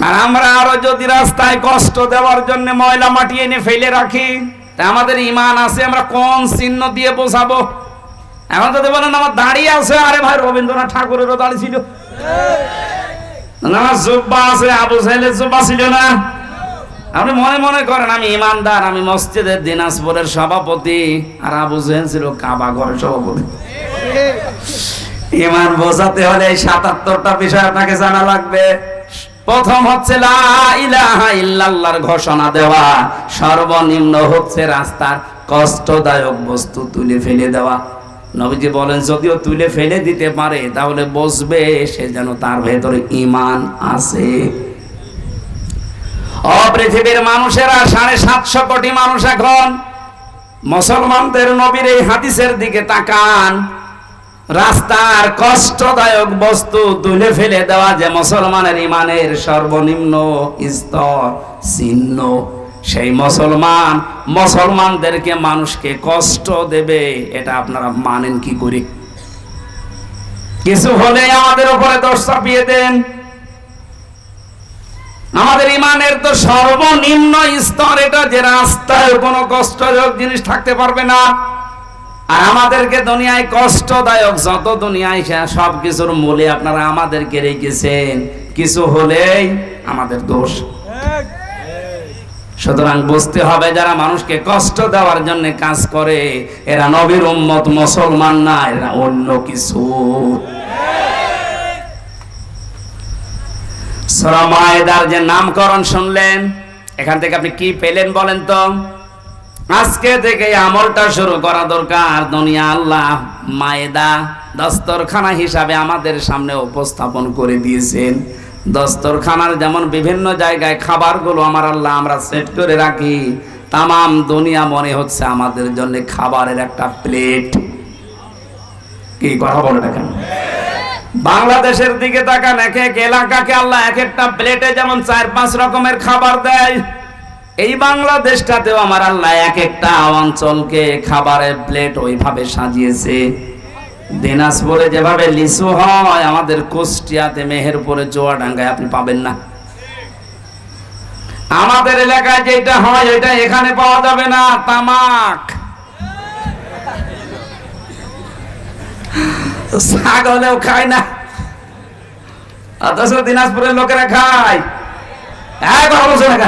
আর আমরা আরো যদি রাস্তায় কষ্ট দেওয়ার জন্য ময়লা মাটি এনে ফেলে রাখি তা আমাদের ইমান আছে আমরা কোন চিহ্ন দিয়ে বোঝাবো? এখন যদি বলেন আমার দাড়ি আছে, আরে ভাই রবীন্দ্রনাথ ঠাকুরেরও দাড়ি ছিল না, জুব্বা আছে, আবু সাহেলের জুব্বা ছিল না। আপনি মনে মনে করেন আমি ইমানদার, আমি মসজিদের দিনাজপুরের সভাপতি, আর আবু জেহেল ছিল কাবা ঘরের সভাপতি। ইমান বোঝাতে হলে এই 77টা বিষয় আপনাকে জানা লাগবে। প্রথম হচ্ছে লা ইলাহা ইল্লাল্লাহর ঘোষণা দেওয়া, সর্বনিম্ন হচ্ছে রাস্তার কষ্টদায়ক বস্তু তুলে ফেলে দেওয়া। নবীজি বলেন যদিও তুলে ফেলে দিতে পারে তাহলে বুঝবে সে যেন তার ভেতরে ঈমান আছে। পৃথিবীর মানুষেরা 750 কোটি মানুষ এখন মুসলমানদের নবীর এই হাদিসের দিকে তাকান। রাস্তার কষ্টদায়ক বস্তু তুলে ফেলে দেওয়া যে মুসলমানের ঈমানের সর্বনিম্ন স্তর চিহ্ন, সেই মুসলমানদেরকে মানুষকে কষ্ট দেবে এটা আপনারা মানেন কি করে? কিছু হলে আমাদের উপরে দোষ চাপিয়ে দেন। আমাদের ঈমানের তো সর্বনিম্ন স্তর এটা যে রাস্তায় কোনো কষ্টদায়ক জিনিস থাকতে পারবে না। আর আমাদেরকে দুনিয়ায় কষ্টদায়ক যত দুনিয়ায় সব কিছুর মূলে আপনারা আমাদেরকে রেখেছেন, কিছু হলেই আমাদের দোষ। সুতরাং বুঝতে হবে যারা মানুষকে কষ্ট দেওয়ার জন্য কাজ করে এরা নবীর উম্মত, মুসলমান না, এরা অন্য কিছু। সূরা মায়েদার যে নামকরণ শুনলেন এখান থেকে আপনি কি পেলেন বলেন তো? আজকে থেকে আমলটা শুরু করা দরকার। দুনিয়া আল্লাহ মায়েদা দস্তরখানা হিসাবে আমাদের সামনে উপস্থাপন করে দিয়েছেন। দস্তরখানার যেমন বিভিন্ন জায়গায় খাবারগুলো আমার আল্লাহ আমরা সেট করে রাখি, তামাম দুনিয়া মনে হচ্ছে আমাদের জন্য খাবারের একটা প্লেট। কি কথা বলে দেখেন, বাংলাদেশের দিকে তাকান, এক এক এলাকাকে আল্লাহ এক একটা প্লেটে যেমন 4-5 রকমের খাবার দেয়, এই বাংলাদেশটাতেও আমার আল্লাহ এক একটা অঞ্চলকে খাবারের প্লেট ওইভাবে সাজিয়েছে। দিনাজপুরে যেভাবে লিচু হয় আমাদের কুষ্টিয়াতে, মেহেরপুরে, চুয়াডাঙ্গায় আপনি পাবেন না। আমাদের এলাকায় যেটা হয় ওইটা এখানে পাওয়া যাবে না, তামাক। ছাগলেও খায় না, অথচ দিনাজপুরের লোকেরা খায়। কেন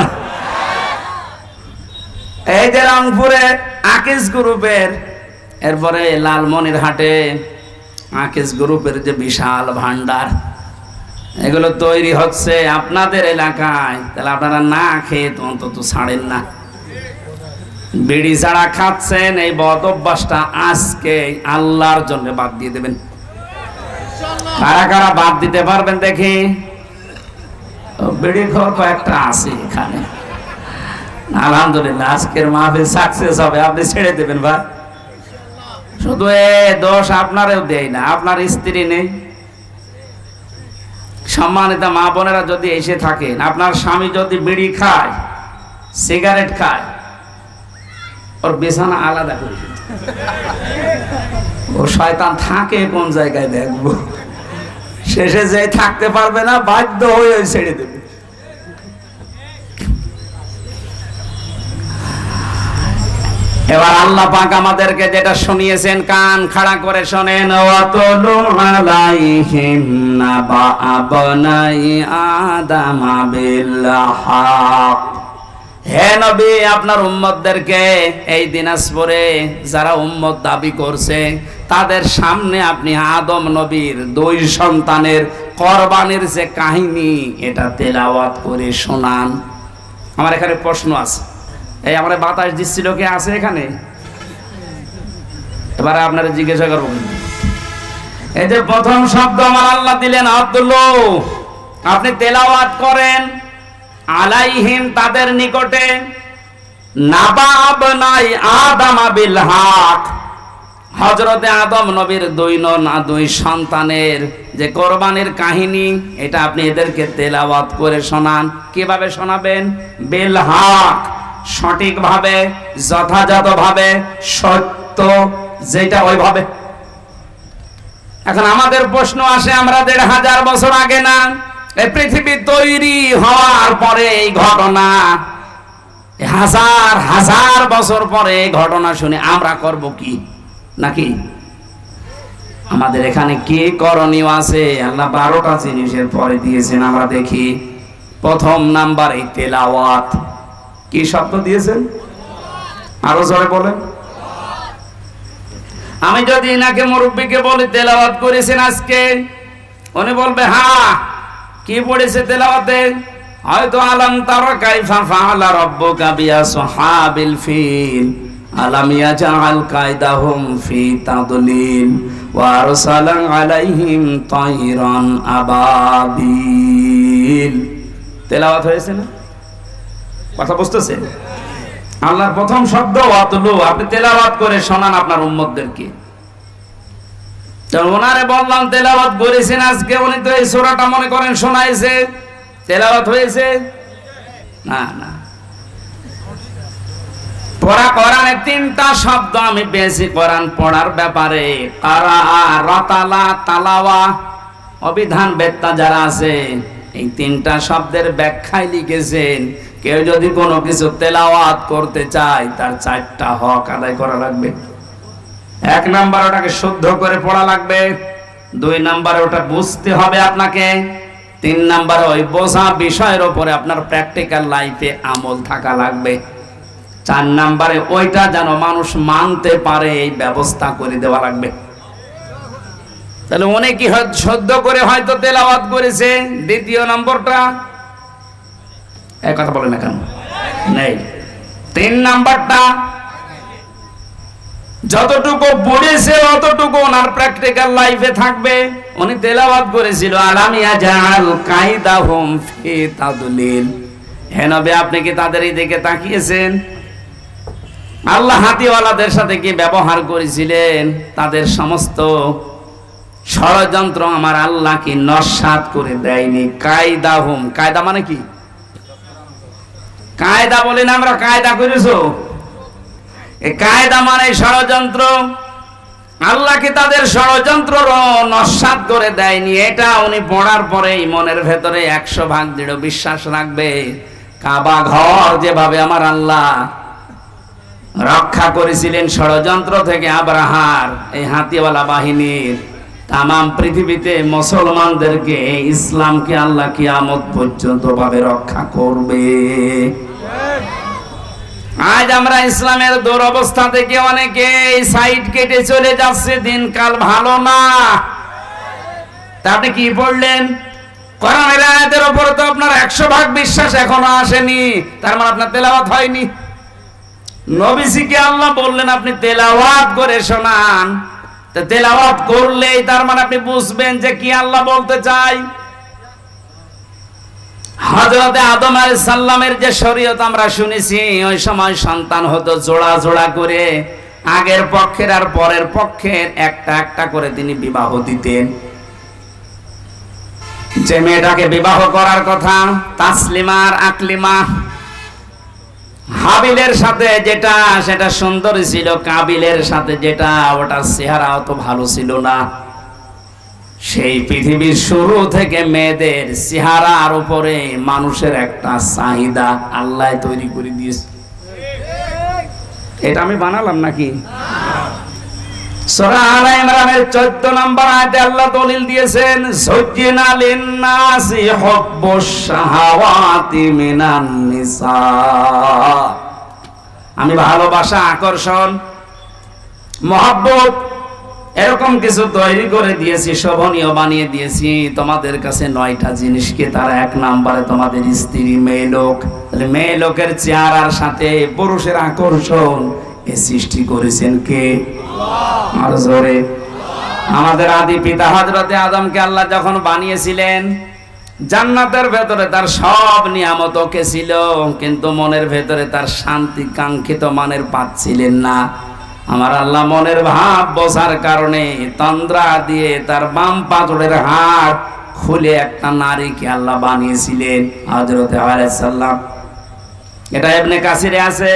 এই যে রংপুরে আকিস গ্রুপের, এরপরে লালমনিরহাটে আকিস গ্রুপের যে বিশাল ভান্ডার, এগুলো তৈরি হচ্ছে আপনাদের এলাকায়, তাহলে আপনারা না খেয়ে তো অন্তত ছাড়েন না। বিড়ি ছাড়া খাচ্ছেন, এই বদ অভ্যাসটা আজকে আল্লাহর জন্য বাদ দিয়ে দেবেন। কারা কারা বাদ দিতে পারবেন দেখি? বিড়ি খাওয়া কয়েকটা আছে এখানে, আলহামদুলিল্লাহ আজকের মাহফিল সাকসেস হবে, আপনি ছেড়ে দেবেন ভাই। শুধু দোষ আপনারও দেয় না, আপনার স্ত্রী নেই। সম্মানিত মা বোনেরা যদি এসে থাকেন, আপনার স্বামী যদি বিড়ি খায়, সিগারেট খায়, ওর বিছানা আলাদা করে দিন। ও শয়তান থাকে কোন জায়গায় দেখবো, শেষে যে থাকতে পারবে না, বাধ্য হয়ে ছেড়ে দেবে। এবার আল্লাহ পাক আমাদেরকে যেটা শুনিয়েছেন, কান খাড়া করে শোনেন। ওয়াতুলু আলাইহিম নাবা আবনাই আদম বিল হক। হে নবী, আপনার উম্মতদেরকে এই দিনাজপুরে যারা উম্মত দাবি করছে তাদের সামনে আপনি আদম নবীর 2 সন্তানের কোরবানির যে কাহিনী এটা তেলাওয়াত করে শোনান। আমার এখানে প্রশ্ন আছে, এই আমরা বাতাস দিচ্ছিল কে আছে এখানে? এবারে আপনারা জিজ্ঞাসা করবো, এই যে প্রথম শব্দ আমার আল্লাহ দিলেন আব্দুল্লাহ, আপনি তেলাওয়াত করেন আলাইহিম তাদের নিকটে, নাবা আবনাই আদম বিল হক, হযরতে আদম নবীর 2 সন্তানের যে কোরবানির কাহিনী এটা আপনি এদেরকে তেলাওয়াত করে শোনান। কিভাবে শোনাবেন? বিল হক, সঠিকভাবে, যথাযথভাবে, সত্য যেটা ওইভাবে। এখন আমাদের প্রশ্ন আসে, আমরা 1500 বছর আগে না, এই পৃথিবী তৈরি হওয়ার পরে এই ঘটনা, হাজার হাজার বছর পরে এই ঘটনা শুনে আমরা করব কি? নাকি আমাদের এখানে কি করণীয় আছে? আল্লাহ 12টা জিনিসের পরে দিয়েছেন, আমরা দেখি। প্রথম নাম্বার এই তেলাওয়াত। কি শব্দ দিয়েছেন? আরো জোরে বলেন। আমি যদি এনাকে মুরব্বীকে বলি তেলাওয়াত করেছেন আজকে, উনি বলবে হ্যাঁ। কি পড়েছে তেলাওয়াতে? হয়তো আলাম তারা কাইফা ফাআলা রাব্বুকা বিআসহাবিল ফিল আলাম ইয়াজআল কায়দাহুম ফি তাদলিল ওয়া আরসালা আলাইহিম তায়রান আবাবিল। তেলাওয়াত হয়েছে না? কথা বুঝতেছেন? আল্লাহর প্রথম শব্দ ওয়াতুলু, আপনি তেলাওয়াত করে শোনান আপনার উম্মতদেরকে। ওনারে বললাম তেলাওয়াত করেছেন আজকে, উনি তো এই সূরাটা মনে করেন শোনাইছে, তেলাওয়াত হয়েছে না? না। পড়া কোরআনে 3টা শব্দ আমি পেয়েছি কোরআন পড়ার ব্যাপারে, কারা, রাতালা, তালাওয়া। অবিধান বেত্তা যারা আছে এই 3টা শব্দের ব্যাখ্যায় লিখেছেন, কেউ যদি কোনো কিছু তেলাওয়াত করতে চায় তার 4টা হক আদায় করা লাগবে। 1 নাম্বার ওটাকে শুদ্ধ করে পড়া লাগবে, 2 নাম্বারে ওটা বুঝতে হবে আপনাকে, 3 নাম্বারে ওই বোঝা বিষয়ের উপরে আপনার প্র্যাকটিক্যাল লাইফে আমল থাকা লাগবে, 4 নাম্বারে ওইটা যেন মানুষ মানতে পারে এই ব্যবস্থা করে দেওয়া লাগবে। তাহলে অনেকে শুদ্ধ করে হয়তো তেলাওয়াত করেছে। দ্বিতীয় নম্বরটা এক কথা বলে না কেন নেই। 3 নাম্বারটা যতটুকু পড়েছে অতটুকু ওনার প্র্যাকটিক্যাল লাইফে থাকবে। উনি তেলাওয়াত করেছিল আলাম ইয়াজআল কায়দাহুম ফি তাদলিল। হে নবী, আপনি কি তাদের এই দিকে তাকিয়েছেন? আল্লাহ হাতিওয়ালাদের সাথে কি ব্যবহার করেছিলেন? তাদের সমস্ত ষড়যন্ত্র আমার আল্লাহ কি নস্যাৎ করে দেয়নি? কায়দাহুম, কায়দা মানে কি? কায়দা বলি না আমরা, কায়দা করেছো, এই কায়দা মানে ষড়যন্ত্র। আল্লাহ কি তাদের ষড়যন্ত্র নস্যাৎ করে দেয়নি? এটা উনি পড়ার পরেই মনের ভেতরে 100% দৃঢ় বিশ্বাস রাখবে। কাবা ঘর যেভাবে আমার আল্লাহ রক্ষা করেছিলেন ষড়যন্ত্র থেকে আব্রাহার এই হাতিওয়ালা বাহিনীর, তামাম পৃথিবীতে মুসলমানদেরকে, ইসলামকে আল্লাহ কিয়ামত পর্যন্ত ভাবে রক্ষা করবে। আজ আমরা ইসলামের দুরবস্থা থেকে অনেকে সাইড কেটে চলে যাচ্ছে, দিনকাল ভালো না। তা আপনি কি পড়লেন? কোরআনের আয়াতের উপর তো আপনার 100% বিশ্বাস এখনো আসেনি, তার মানে আপনার তেলাওয়াত হয়নি। নবীজিকে আল্লাহ বললেন আপনি তেলাওয়াত করে শোনান, তো তেলাওয়াত করলেই তার মানে আপনি বুঝবেন যে কি আল্লাহ বলতে চাই। হযরতে আদম আলাইহিস সালামের যে শরীয়ত আমরা শুনেছি, ওই সময় সন্তান হতো জোড়া জোড়া করে, আগের পক্ষের আর পরের পক্ষের একটা একটা করে তিনি বিবাহ দিতেন। যে মেয়েটাকে বিবাহ করার কথা তাসলিমা আর আকলিমা, হাবিলের সাথে যেটা সেটা সুন্দর ছিল, কাবিলের সাথে যেটা ওটার চেহারা অত ভালো ছিল না। সেই পৃথিবীর শুরু থেকে মেয়েদের চেহারার উপরে মানুষের একটা চাহিদা আল্লাহ তৈরি করে দিয়েছে। এটা আমি বানালাম নাকি? সূরা আলে ইমরানের 14 নম্বর আয়াতে আল্লাহ দলিল দিয়েছেন, যুজ্জিনা লিন-নাসি হুব্বুশ শাহাওয়াতি মিনান নিসা। আমি ভালোবাসা, আকর্ষণ, মহব্বত এরকম কিছু তৈরি করে দিয়েছি, শোভনীয় বানিয়ে দিয়েছি তোমাদের কাছে 9টা জিনিসকে। তারা 1 নম্বরে তোমাদের স্ত্রী, মেয়ে লোক। তাহলে মেয়ে লোকের চেহারার সাথে পুরুষের আকর্ষণ এ সৃষ্টি করেছেন কে? আল্লাহ। আর জোরে, আমাদের আদি পিতা হযরতে আদমকে আল্লাহ যখন বানিয়েছিলেন, জান্নাতের ভেতরে তার সব নিয়ামত ওকে ছিল, কিন্তু মনের ভেতরে তার শান্তি কাঙ্ক্ষিত মানের পাচ্ছিলেন না। আমার আল্লাহ মনের ভাব বোঝার কারণে তন্দ্রা দিয়ে তার বাম পাজরের হাড় খুলে একটা নারীকে আল্লাহ বানিয়েছিলেন, হযরতে হাওয়া আলাইহিস সালাম। এটা ইবনে কাসিরে আছে।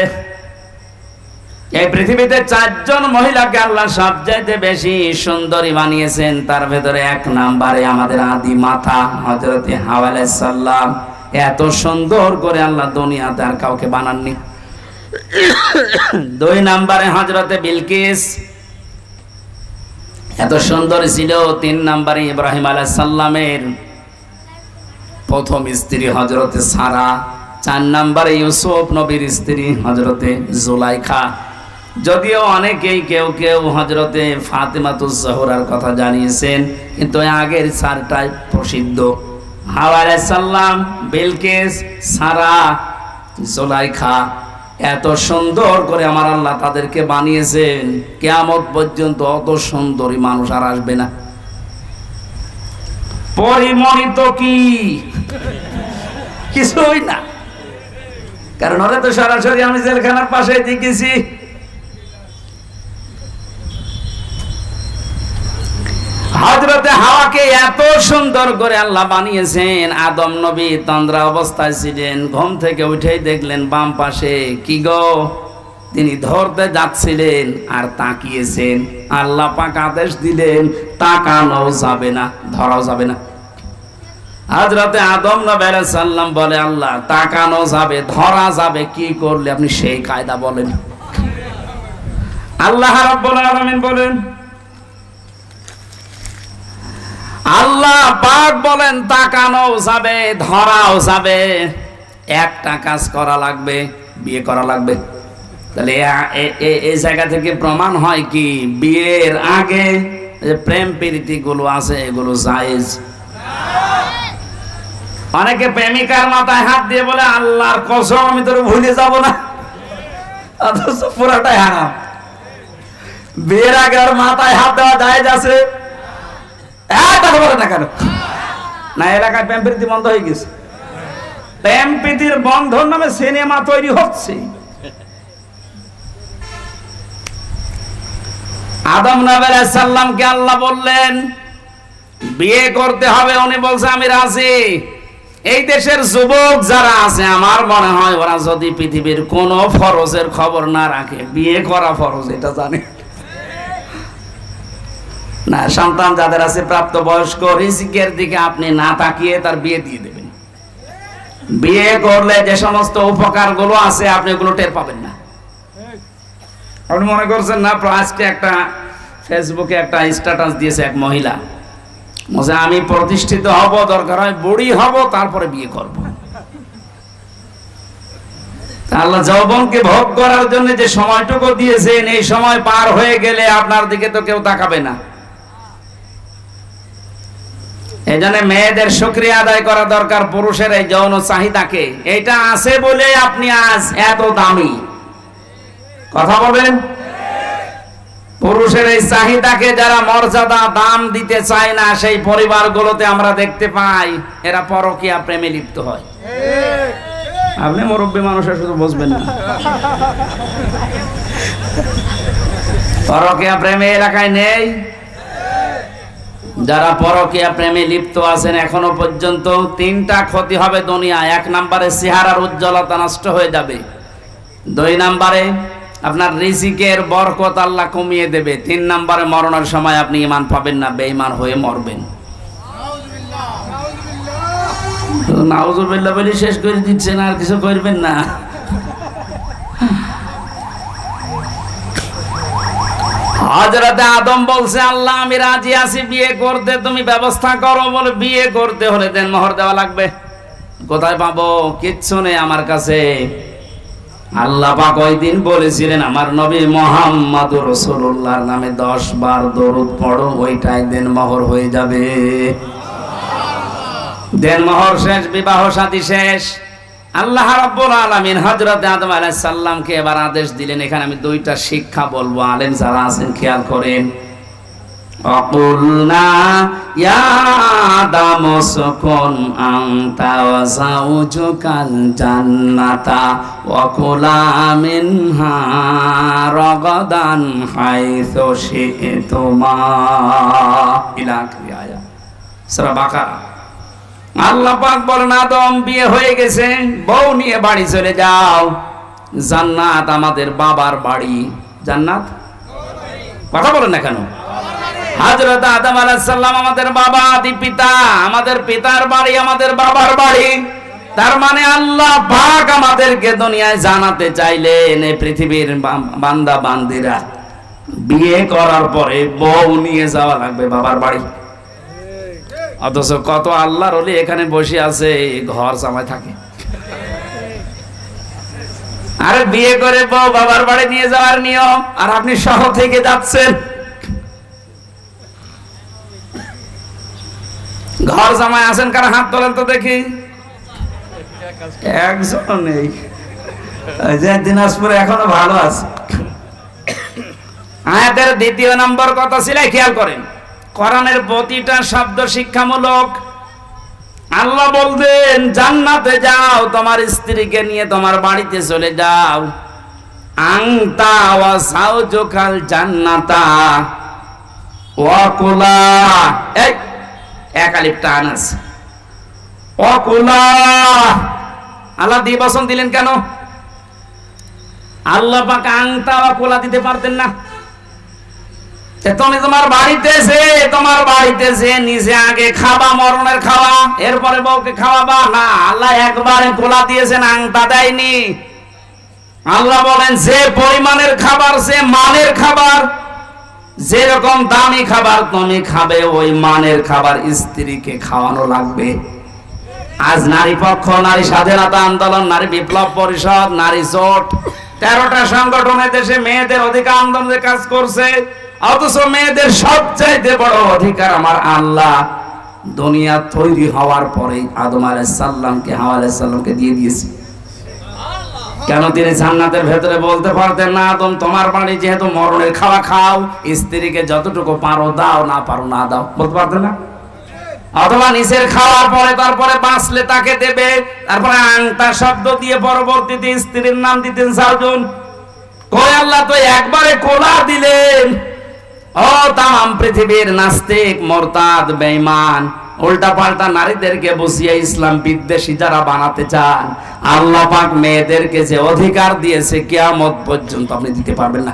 এই পৃথিবীতে 4 জন মহিলাকে আল্লাহ সবচাইতে বেশি সুন্দরী বানিয়েছেন। তার ভেতরে 1 নম্বরে আমাদের আদি মাতা হযরতে হাওয়া আলাইহিস সালাম। এত সুন্দর করে আল্লাহ দুনিয়াতে আর কাউকে বানাননি। 2 নম্বরে হযরতে বিলকিস, এত সুন্দর ছিল। 3 নম্বরে ইব্রাহিম আলাইহিস সালামের প্রথম স্ত্রী হযরতে সারা। 4 নম্বরে ইউসুফ নবীর স্ত্রী হযরতে জুলাইখা। যদিও অনেকেই কেউ কেউ হযরতে ফাতেমাতুজ জোহরার কথা জানিয়েছেন, কিন্তু আগের 4টাই প্রসিদ্ধ। হাওয়া আলাইহিস সালাম, বিলকিস, সারা, জুলাইখা। এত সুন্দর করে আমার আল্লাহ তাদেরকে বানিয়েছেন, কিয়ামত পর্যন্ত অত সুন্দরী মানুষ আর আসবে না। পরিমণিত কি কিছুই না, কারণ ওরা তো সরাসরি আমি জেলখানার পাশে দেখেছি। হযরতে হাওয়াকে এত সুন্দর করে আল্লাহ বানিয়েছেন। আদম নবী তন্দ্রা অবস্থায় ছিলেন, ঘুম থেকে উঠেই দেখলেন বাম পাশে কি গো, তিনি ধরতে যাচ্ছিলেন আর তাকিয়েছেন। আল্লাহ পাক আদেশ দিলেন তাকানো যাবে না, ধরাও যাবে না। হযরতে আদম নবী আলাইহিস সালাম বলে, আল্লাহ তাকানো যাবে, ধরা যাবে, কি করলে আপনি সেই কায়দা বলেন। আল্লাহ রাব্বুল আলামিন বলেন, আল্লাহ পাক বলেন তাকানো যাবে, ধরাও যাবে, একটা কাজ করা লাগবে, বিয়ে করা লাগবে। তাহলে এই জায়গা থেকে প্রমাণ হয় কি, বিয়ের আগে যে প্রেম প্রীতি গুলো আছে এগুলো জায়েজ। অনেকে প্রেমিকার মাথায় হাত দিয়ে বলে, আল্লাহর কসম আমি তোর ভুলে যাব না, অথচ পুরাটাই হারাম। বিয়ের আগে আর মাথায় হাত দেওয়া জায়েজ আছে? না কেন? না, এলাকায় প্রেম প্রীতি বন্ধ হয়ে গেছে। প্রেম প্রীতির বন্ধন নামে সিনেমা তৈরি হচ্ছে। আদম নবী আলাইহিস সালামকে আল্লাহ বললেন বিয়ে করতে হবে, উনি বলছে আমি রাজি। এই দেশের যুবক যারা আছে, আমার মনে হয় ওরা যদি পৃথিবীর কোন ফরজের খবর না রাখে, বিয়ে করা ফরজ এটা জানে না। সন্তান যাদের আছে প্রাপ্তবয়স্ক, রিজিকের দিকে আপনি না তাকিয়ে তার বিয়ে দিয়ে দেবেন। বিয়ে করলে যে সমস্ত উপকার গুলো আছে আপনি এগুলো টের পাবেন না। আপনি মনে করছেন না, আজকে একটা ফেসবুকে একটা স্ট্যাটাস দিয়েছে এক মহিলা, বলছে আমি প্রতিষ্ঠিত হব, দরকার হয় বুড়ি হব, তারপরে বিয়ে করব। আল্লাহ যৌবনকে ভোগ করার জন্য যে সময়টুকু দিয়েছেন, এই সময় পার হয়ে গেলে আপনার দিকে তো কেউ তাকাবে না। এই জন্য মেয়েদের শুকরিয়া আদায় করা দরকার পুরুষের এই যৌন চাহিদাকে। এটা আছে বলে আপনি আজ এত দামি। কথা বলেন, পুরুষের এই চাহিদাকে যারা মর্যাদা দাম দিতে চায় না, সেই পরিবারগুলোতে আমরা দেখতে পাই এরা পরকীয়া প্রেমে লিপ্ত হয়। আপনি মুরব্বী মানুষের শুধু বুঝবেন না, পরকীয়া প্রেমে এলাকায় নেই। যারা পরকীয়া প্রেমে লিপ্ত আছেন এখনো পর্যন্ত 3টা ক্ষতি হবে দুনিয়া। 1 নম্বরে চেহারার উজ্জ্বলতা নষ্ট হয়ে যাবে। 2 নম্বরে আপনার রিজিকের বরকত আল্লাহ কমিয়ে দেবে। 3 নম্বরে মরণের সময় আপনি ঈমান পাবেন না, বেঈমান হয়ে মরবেন। নাউজুবিল্লাহ বলে শেষ করে দিচ্ছেন, আর কিছু করবেন না। হযরত আদম বলছে, আল্লাহ আমি রাজি আছি বিয়ে করতে, তুমি ব্যবস্থা করো। বলে বিয়ে করতে হলে দেনমোহর দেওয়া লাগবে। কোথায় পাবো? কিচ্ছু নেই আমার কাছে। আল্লাহ পাক ওই দিন বলেছিলেন, আমার নবী মুহাম্মদুর রাসূলুল্লাহর নামে 10 বার দরুদ পড়ো, ওইটাই দেনমোহর হয়ে যাবে। দেনমোহর শেষ, বিবাহ শাদী শেষ। আল্লাহ রাব্বুল আলামিন হযরত আদম আলাইহিস সালামকে এবার আদেশ দিলেন। এখানে আমি দুইটা শিক্ষা বলবো, আলেম যারা আছেন খেয়াল করেন। অকুলনা ইয়া আদম উসকুন আনতা ওয়া যাওজুকাল জান্নাতা ওয়া কুলা মিনহা রাগাদান হাইসু শি'তুমা ইলা আখির আয়াত সূরা বাকারা। আল্লাহ পাক বলেন, আদম বিয়ে হয়ে গেছে, বউ নিয়ে বাড়ি চলে যাও। জান্নাত আমাদের বাবার বাড়ি। জান্নাত কথা বলেন না কেন? হযরত আদম আলাইহিস সালাম আমাদের বাবা, আদি পিতা, আমাদের পিতার বাড়ি আমাদের বাবার বাড়ি। তার মানে আল্লাহ পাক আমাদেরকে দুনিয়ায় জানাতে চাইলেন, এই পৃথিবীর বান্দা বান্দিরা বিয়ে করার পরে বউ নিয়ে যাওয়া লাগবে বাবার বাড়ি। অথচ কত আল্লাহর ওলি এখানে বসে আছে, ঘর জামাই থাকে। আরে বিয়ে করে বউ বাবার বাড়ি নিয়ে যাওয়ার নিয়ম, আর আপনি শহর থেকে যাচ্ছেন। ঘর জামাই আছেন কারা? হাত তোলেন তো দেখি। একজন নেই। যে দিনাজপুরে এখনো ভালো আছে। আয়াতের 2 নম্বর কথা ছিল, খেয়াল করেন। কোরআনের প্রতিটা শব্দ শিক্ষামূলক। আল্লাহ বলবেন, জান্নাতে যাও, তোমার স্ত্রীকে নিয়ে তোমার বাড়িতে চলে যাও। আনতা ওয়া যাওজুকাল জান্নাতা ওয়া কুলা, এই এক আলিফ টান আছে। ওয়া কুলা, আল্লাহ দ্বিবচন দিলেন কেন? আল্লাহ পাক আনতা ওয়া কুলা দিতে পারতেন না? তুমি তোমার বাড়িতে যে নিজে আগে খাবা, মরণের খাওয়া, এরপরে বউকে খাওয়াবা না। আল্লাহ একবারে কোলা দিয়েছেন, আংটা দেয়নি। আল্লাহ বলেন, যে পরিমাণের খাবার, যে মানের খাবার, যেরকম দামি খাবার তুমি খাবে, ওই মানের খাবার স্ত্রীকে খাওয়ানো লাগবে। আজ নারী পক্ষ, নারী স্বাধীনতা আন্দোলন, নারী বিপ্লব পরিষদ, নারী জোট, 13টা সংগঠনের দেশে মেয়েদের অধিকার আন্দোলনের কাজ করছে। অথচ মেয়েদের সবচাইতে বড় অধিকার আমার আল্লাহ দুনিয়া তৈরি হওয়ার পরে আদম আলাইহিস সালামকে, হাওয়া আলাইহিস সালামকে দিয়ে দিয়েছে। কেন? তিনি জান্নাতের ভেতরে বলতে পারতেন না, আদম তোমার বাড়ি যেহেতু মরণের খাওয়া খাও, স্ত্রীকে যতটুকু পারো দাও, না পারো না দাও, বলতে পারতেন না? অথবা নিচের খাওয়ার পরে তারপরে বাঁচলে তাকে দেবে, তারপরে আংটা শব্দ দিয়ে পরবর্তীতে স্ত্রীর নাম দিতেন সাউজুন। কই আল্লাহ তো একবারে কোলা দিলেন। ও তাম পৃথিবীর নাস্তিক, মুরতাদ, বেঈমান, উল্টা পাল্টা নারীদেরকে বসিয়ে ইসলাম বিদ্বেষী যারা বানাতে চান, আল্লাহ পাক মেয়েদেরকে যে অধিকার দিয়েছে কিয়ামত পর্যন্ত আপনি দিতে পারবেন না।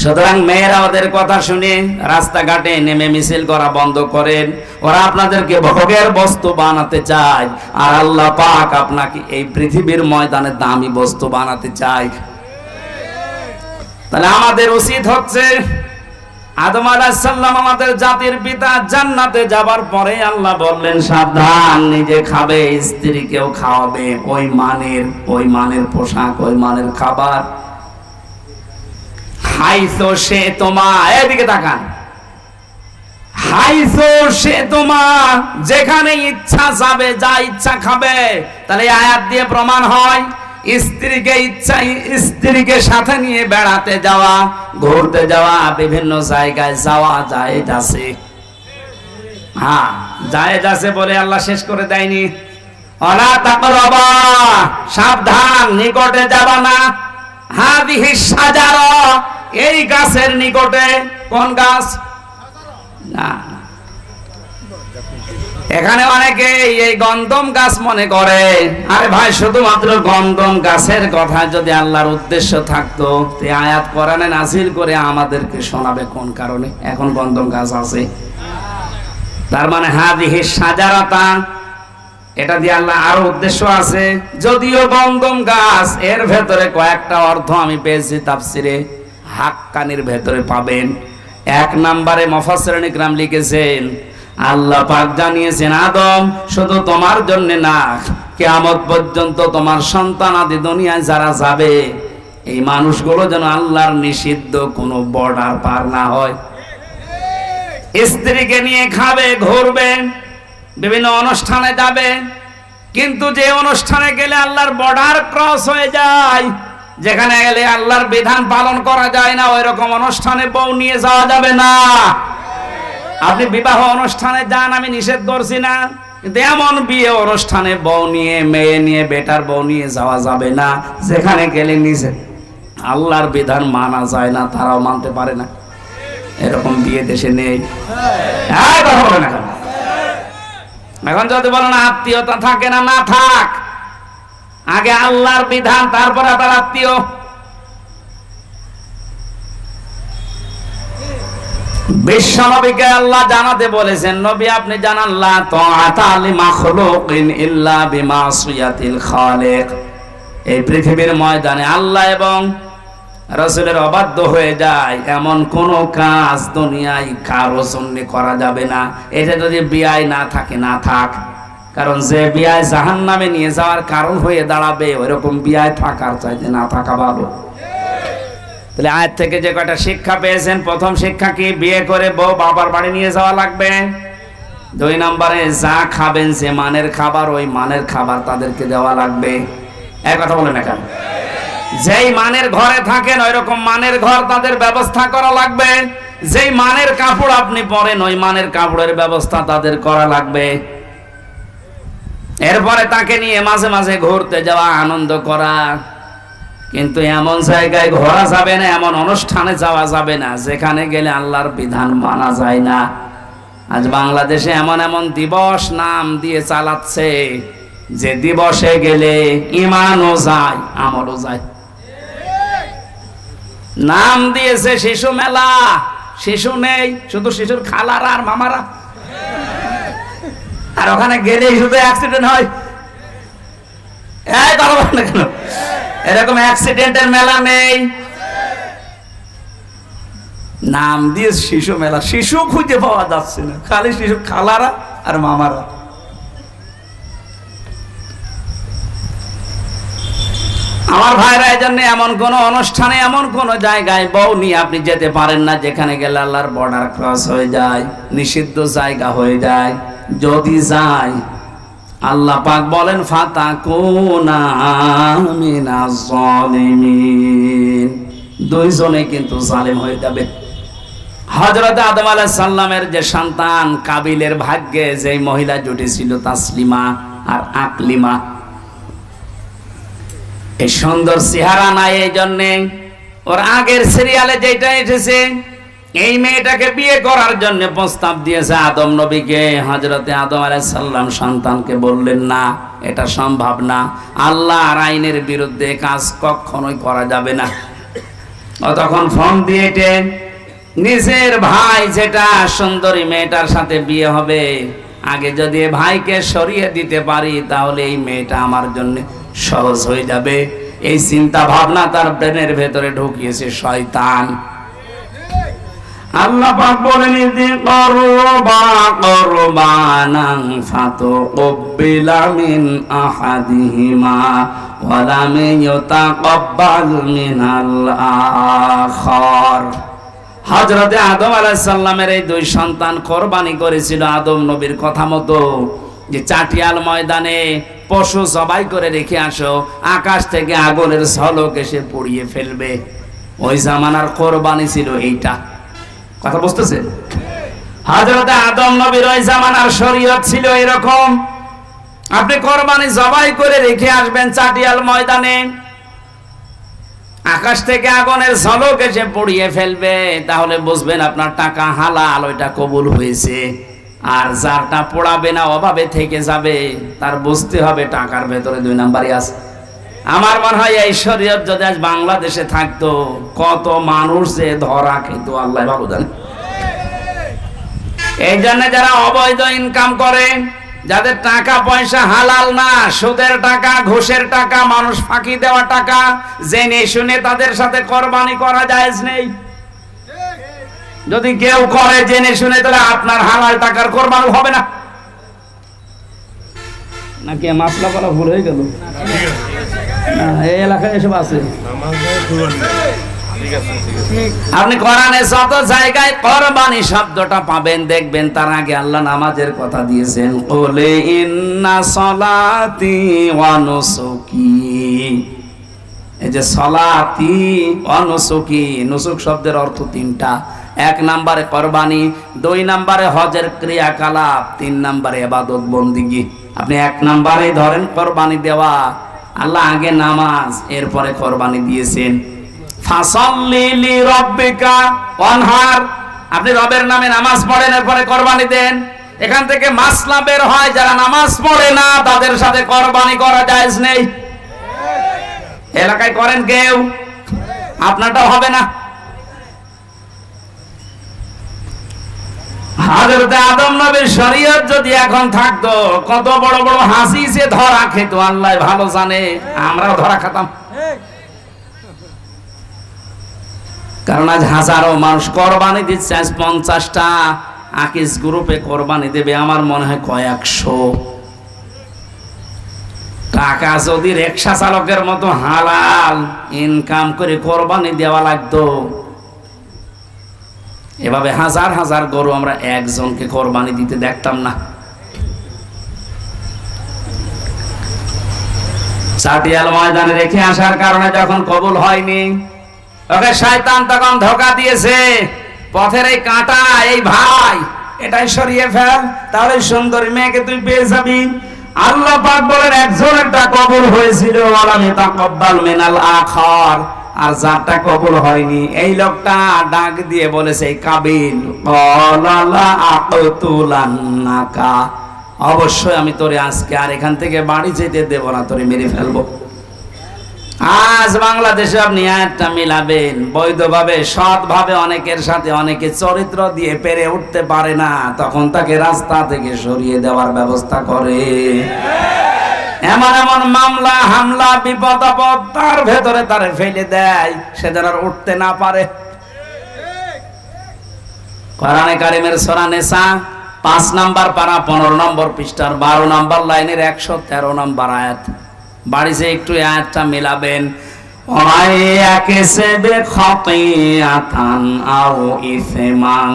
সুতরাং মেয়েরা ওদের কথা শুনে রাস্তাঘাটে নেমে মিছিল করা বন্ধ করেন। ওরা আপনাদেরকে ভোগের বস্তু বানাতে চায়, আর আল্লাহ পাক আপনাকে এই পৃথিবীর ময়দানে দামি বস্তু বানাতে চায়। তাহলে আমাদের উচিত হচ্ছে, আদম আলাইহিস সালাম আমাদের জাতির পিতা, জান্নাতে যাবার পরে আল্লাহ বললেন, সাবধান, নিজে খাবে, স্ত্রীকেও খাওয়াবে, ওই মানের পোশাক, ওই মানের খাবার। হাইসো সে তোমা, এদিকে তাকান, হাইসো সে তোমা, যেখানে ইচ্ছা যাবে, যা ইচ্ছা খাবে। তাহলে আয়াত দিয়ে প্রমাণ হয় স্ত্রীকে সাথে নিয়ে বেড়াতে যাওয়া, ঘুরতে যাওয়া, বিভিন্ন জায়গায় যাওয়া জায়েজ আছে। হ্যাঁ, জায়েজ আছে বলে আল্লাহ শেষ করে দেয়নি। ওয়ালা তাকরাবা, সাবধান, নিকটে যাবা না। হাদিহি শাজারা, এই গাছের নিকটে। কোন গাছ? না, এখানে অনেকে এই গন্ধম গাছ মনে করে। আরে ভাই, শুধুমাত্র গন্ধম গাছের কথা যদি আল্লাহর উদ্দেশ্য থাকতো, তে আয়াত কোরআনে নাযিল করে আমাদেরকে শোনাবে কোন কারণে এখন গন্ধম গাছ আছে। তার মানে হাদিহি শাজারাতা, এটা দিয়ে আল্লাহ আরো উদ্দেশ্য আছে। যদিও গন্ধম গাছ, এর ভেতরে কয়েকটা অর্থ আমি পেয়েছি তাফসিরে, হাক্কানির ভেতরে পাবেন। এক নম্বরে মুফাসসিরিন ইকরাম লিখেছেন, আল্লাহ পাক জানিয়েছেন আদম শুধু তোমার জন্য না, কিয়ামত পর্যন্ত তোমার সন্তান আদি দুনিয়ায় যারা যাবে এই মানুষগুলো যেন আল্লাহর নিষিদ্ধ কোনো বর্ডার পার না হয়। স্ত্রীকে নিয়ে খাবে, ঘুরবে, বিভিন্ন অনুষ্ঠানে যাবে, কিন্তু যে অনুষ্ঠানে গেলে আল্লাহর বর্ডার ক্রস হয়ে যায়, যেখানে গেলে আল্লাহর বিধান পালন করা যায় না, ওই রকম অনুষ্ঠানে বউ নিয়ে যাওয়া যাবে না। আপনি বিবাহ অনুষ্ঠানে যান, আমি নিষেধ করছি না, কিন্তু এমন বিয়ে অনুষ্ঠানে বউ নিয়ে, মেয়ে নিয়ে, বেটার বউ নিয়ে যাওয়া যাবে না, যেখানে গেলে নিষেধ, আল্লাহর বিধান মানা যায় না, তারাও মানতে পারে না। এরকম বিয়ে দেশে নেই। এখন যদি বলেন আত্মীয়তা থাকে না, না থাক, আগে আল্লাহর বিধান, তারপরে আপনার আত্মীয়। বিশ্ব নবীকে আল্লাহ জানাতে বলেছেন, নবী আপনি জানান লা তাআতা লিমাখলুকিন ইল্লা বিমাসিয়াতিল খালিক। এই পৃথিবীর ময়দানে আল্লাহ এবং রাসূলের অবাধ্য হয়ে যায় এমন কোন কাজ দুনিয়ায় কারো জন্য করা যাবে না। এটা যদি বিয়ায় না থাকে, না থাক, কারণ যে বিয়ায় জাহান্নামে নিয়ে যাওয়ার কারণ হয়ে দাঁড়াবে, ওইরকম বিয়ায় থাকার চাইতে না থাকা ভালো। তাহলে আয়াত থেকে যে কয়টা শিক্ষা পেয়েছেন, প্রথম শিক্ষা কি? বিয়ে করে বউ বাবার বাড়ি নিয়ে যাওয়া লাগবে। 2 নম্বরে যা খাবেন, যে মানের খাবার, ওই মানের খাবার তাদেরকে দেওয়া লাগবে। এক কথা বলেন না কেন? যেই মানের ঘরে থাকেন ওই রকম মানের ঘর তাদের ব্যবস্থা করা লাগবে। যেই মানের কাপড় আপনি পরেন ওই মানের কাপড়ের ব্যবস্থা তাদের করা লাগবে। এরপরে তাকে নিয়ে মাঝে মাঝে ঘুরতে যাওয়া, আনন্দ করা, কিন্তু এমন জায়গায় ঘোরা যাবে না, এমন অনুষ্ঠানে যাওয়া যাবে না যেখানে গেলে আল্লাহর বিধান মানা যায় না। আজ বাংলাদেশে এমন এমন দিবস নাম দিয়ে চালাচ্ছে যে দিবসে গেলে ঈমানও যায়, আমলও যায়। নাম দিয়েছে শিশু মেলা, শিশু নেই, শুধু শিশুর খালারা আর মামারা, আর ওখানে গেলেই শুধু অ্যাক্সিডেন্ট হয়। এই কথা বলেন না কেন? এরকম অ্যাক্সিডেন্টের মেলা নেই, নাম দিয়ে শিশু মেলা, শিশু খুঁজে পাওয়া যাচ্ছে না, খালি শিশু খালারা আর মামারা। আমার ভাইরা, এই জন্য এমন কোন অনুষ্ঠানে, এমন কোন জায়গায় বউ নিয়ে আপনি যেতে পারেন না যেখানে গেলে আল্লাহর বর্ডার ক্রস হয়ে যায়, নিষিদ্ধ জায়গা হয়ে যায়। যদি যায়, আল্লাহ পাক বলেন ফাতাকুনা মিনাজ জালিমিন, দুইজনে কিন্তু জালেম হয়ে যাবে। হযরত আদম আলাইহিস সালামের যে সন্তান কাবিলের ভাগ্যে যে মহিলা জুটি ছিল, তাসলিমা আর আকলিমা, এই সুন্দর চেহারা নাই, এই জন্যে ওর আগের সিরিয়ালে যেটা এসেছে, এই মেয়েটাকে বিয়ে করার জন্য প্রস্তাব দিয়েছে আদম নবীকে। হযরতে আদম আলাইহিস সালাম সন্তানকে বললেন না, এটা সম্ভব না, আল্লাহর আইনের বিরুদ্ধে কাজ কখনোই করা যাবে না। ও তখন ফোন দিয়ে নিজের ভাই যেটা সুন্দরী মেয়েটার সাথে বিয়ে হবে, আগে যদি ভাইকে সরিয়ে দিতে পারি তাহলে এই মেয়েটা আমার জন্য সহজ হয়ে যাবে, এই চিন্তা ভাবনা তার ব্রেনের ভেতরে ঢুকিয়েছে শয়তান। আল্লাহ পাক বলেন যে করবানান ফাতুকবিলা মিন আহাদিহিমা ওয়া লাম ইউতাকাব্বাল মিনাল আখার। হযরতে আদম আলাইহিস সালামের এই দুই সন্তান কোরবানি করেছিল আদম নবীর কথা মতো, যে চাটিয়াল ময়দানে পশু জবাই করে রেখে আসো, আকাশ থেকে আগুনের ঝলক এসে পুড়িয়ে ফেলবে। ওই জামানার কোরবানি ছিল এইটা, কথা বুঝতেছে? হযরতে আদম নবীর ওই জামানার শরীয়ত ছিল এরকম, আপনি কোরবানি জবাই করে রেখে আসবেন চাটিয়াল ময়দানে, আকাশ থেকে আগুনের ঝলক এসে পুড়িয়ে ফেলবে, তাহলে বুঝবেন আপনার টাকা হালাল, ওইটা কবুল হয়েছে। আর যারটা পোড়াবে না, অভাবে থেকে যাবে, তার বুঝতে হবে টাকার ভেতরে 2 নাম্বারই আছে। আমার মনে হয় এই শরীয়ত যদি আজ বাংলাদেশে থাকতো, কত মানুষ যে ধরা খেত আল্লাহ ভালো জানে। এই জন্য যারা অবৈধ ইনকাম করে, যাদের টাকা পয়সা হালাল না, সুদের টাকা, ঘুষের টাকা, মানুষ ফাঁকি দেওয়া টাকা, জেনে শুনে তাদের সাথে কোরবানি করা জায়েজ নেই। যদি কেউ করে জেনে শুনে, তাহলে আপনার হালাল টাকার কোরবানি হবে না। নাকি মাসলা বলা ভুল হয়ে গেল? না, এই এলাকায় এসব আছে। আপনি কোরআনে যত জায়গায় কোরবানি শব্দটা পাবেন, দেখবেন তার আগে আল্লাহ নামাজের কথা দিয়েছেন, কুলে ইন্না সলাতি ওয়া নুসুকি। এই যে সলাতি ওয়া নুসুকি, নুসুক শব্দের অর্থ তিনটা। 1 নম্বরে কোরবানি, 2 নম্বরে হজের ক্রিয়াকলাপ, 3 নম্বরে ইবাদত বন্দেগী। আপনি 1 নম্বরে ধরেন কোরবানি দেওয়া, আল্লাহ আগে নামাজ, এরপরে কোরবানি দিয়েছেন। ফাসাল্লি লিরাব্বিকা ওয়ানহার, আপনি রবের নামে নামাজ পড়েন, এরপরে কোরবানি দেন। এখান থেকে মাসলা বের হয়, যারা নামাজ পড়ে না তাদের সাথে কোরবানি করা জায়েজ নেই। এলাকায় করেন কেউ, আপনারটাও হবে না। হযরত আদম নবীর শরীয়ত যদি এখন থাকতো, কত বড় বড় হাসি সে ধরা খেত আল্লাহ ভালো জানে, আমরাও ধরা খেতাম। কারণ আজ হাজারো মানুষ কোরবানি দিচ্ছে, আজ 50টা আকিস গ্রুপে কোরবানি দেবে, আমার মনে হয় কয়েকশো। টাকা যদি রিকশা চালকের মতো হালাল ইনকাম করে কোরবানি দেওয়া লাগতো, এভাবে হাজার হাজার গরু আমরা একজনকে কোরবানি দিতে দেখতাম না। চাটিয়াল ময়দানে রেখে আসার কারণে যখন কবুল হয়নি, ওকে শয়তান তখন ধোঁকা দিয়েছে, পথের এই কাঁটা, এই ভাই এটাই সরিয়ে ফেল, তাহলে সুন্দরী মেয়েকে তুই পেয়ে যাবি। আল্লাহ পাক বলেন, একজনেরটা কবুল হয়েছিল, ওয়ালাম ইয়াতাকাব্বাল মিনাল আখার, আর যারটা কবুল হয়নি, এই লোকটা ডাক দিয়ে বলেছে, এই কাবিল, ক্বালা আকুতুলান্নাকা, অবশ্যই আমি তোরে আজকে আর এখান থেকে বাড়ি যেতে দেব না, তোরে মেরে ফেলবো। আজ বাংলাদেশে আপনি আয়াতটা মিলাবেন বৈধভাবে, সৎভাবে, অনেকের সাথে অনেকে চরিত্র দিয়ে পেরে উঠতে পারে না, তখন তাকে রাস্তা থেকে সরিয়ে দেওয়ার ব্যবস্থা করে। এমন এমন মামলা, হামলা, বিপদ আপদ তার ভেতরে তারে ফেলে দেয়, সে যেন আর উঠতে না পারে। কোরআনে কারিমের সূরা নিসা 5 নম্বর পারা 15 নম্বর পৃষ্ঠার 12 নম্বর লাইনের 113 নম্বর আয়াত। বাড়িতে একটু আয়াতটা মিলাবেন। ওয়ায়াকিসবে খাতিয়াতান আও ইসমান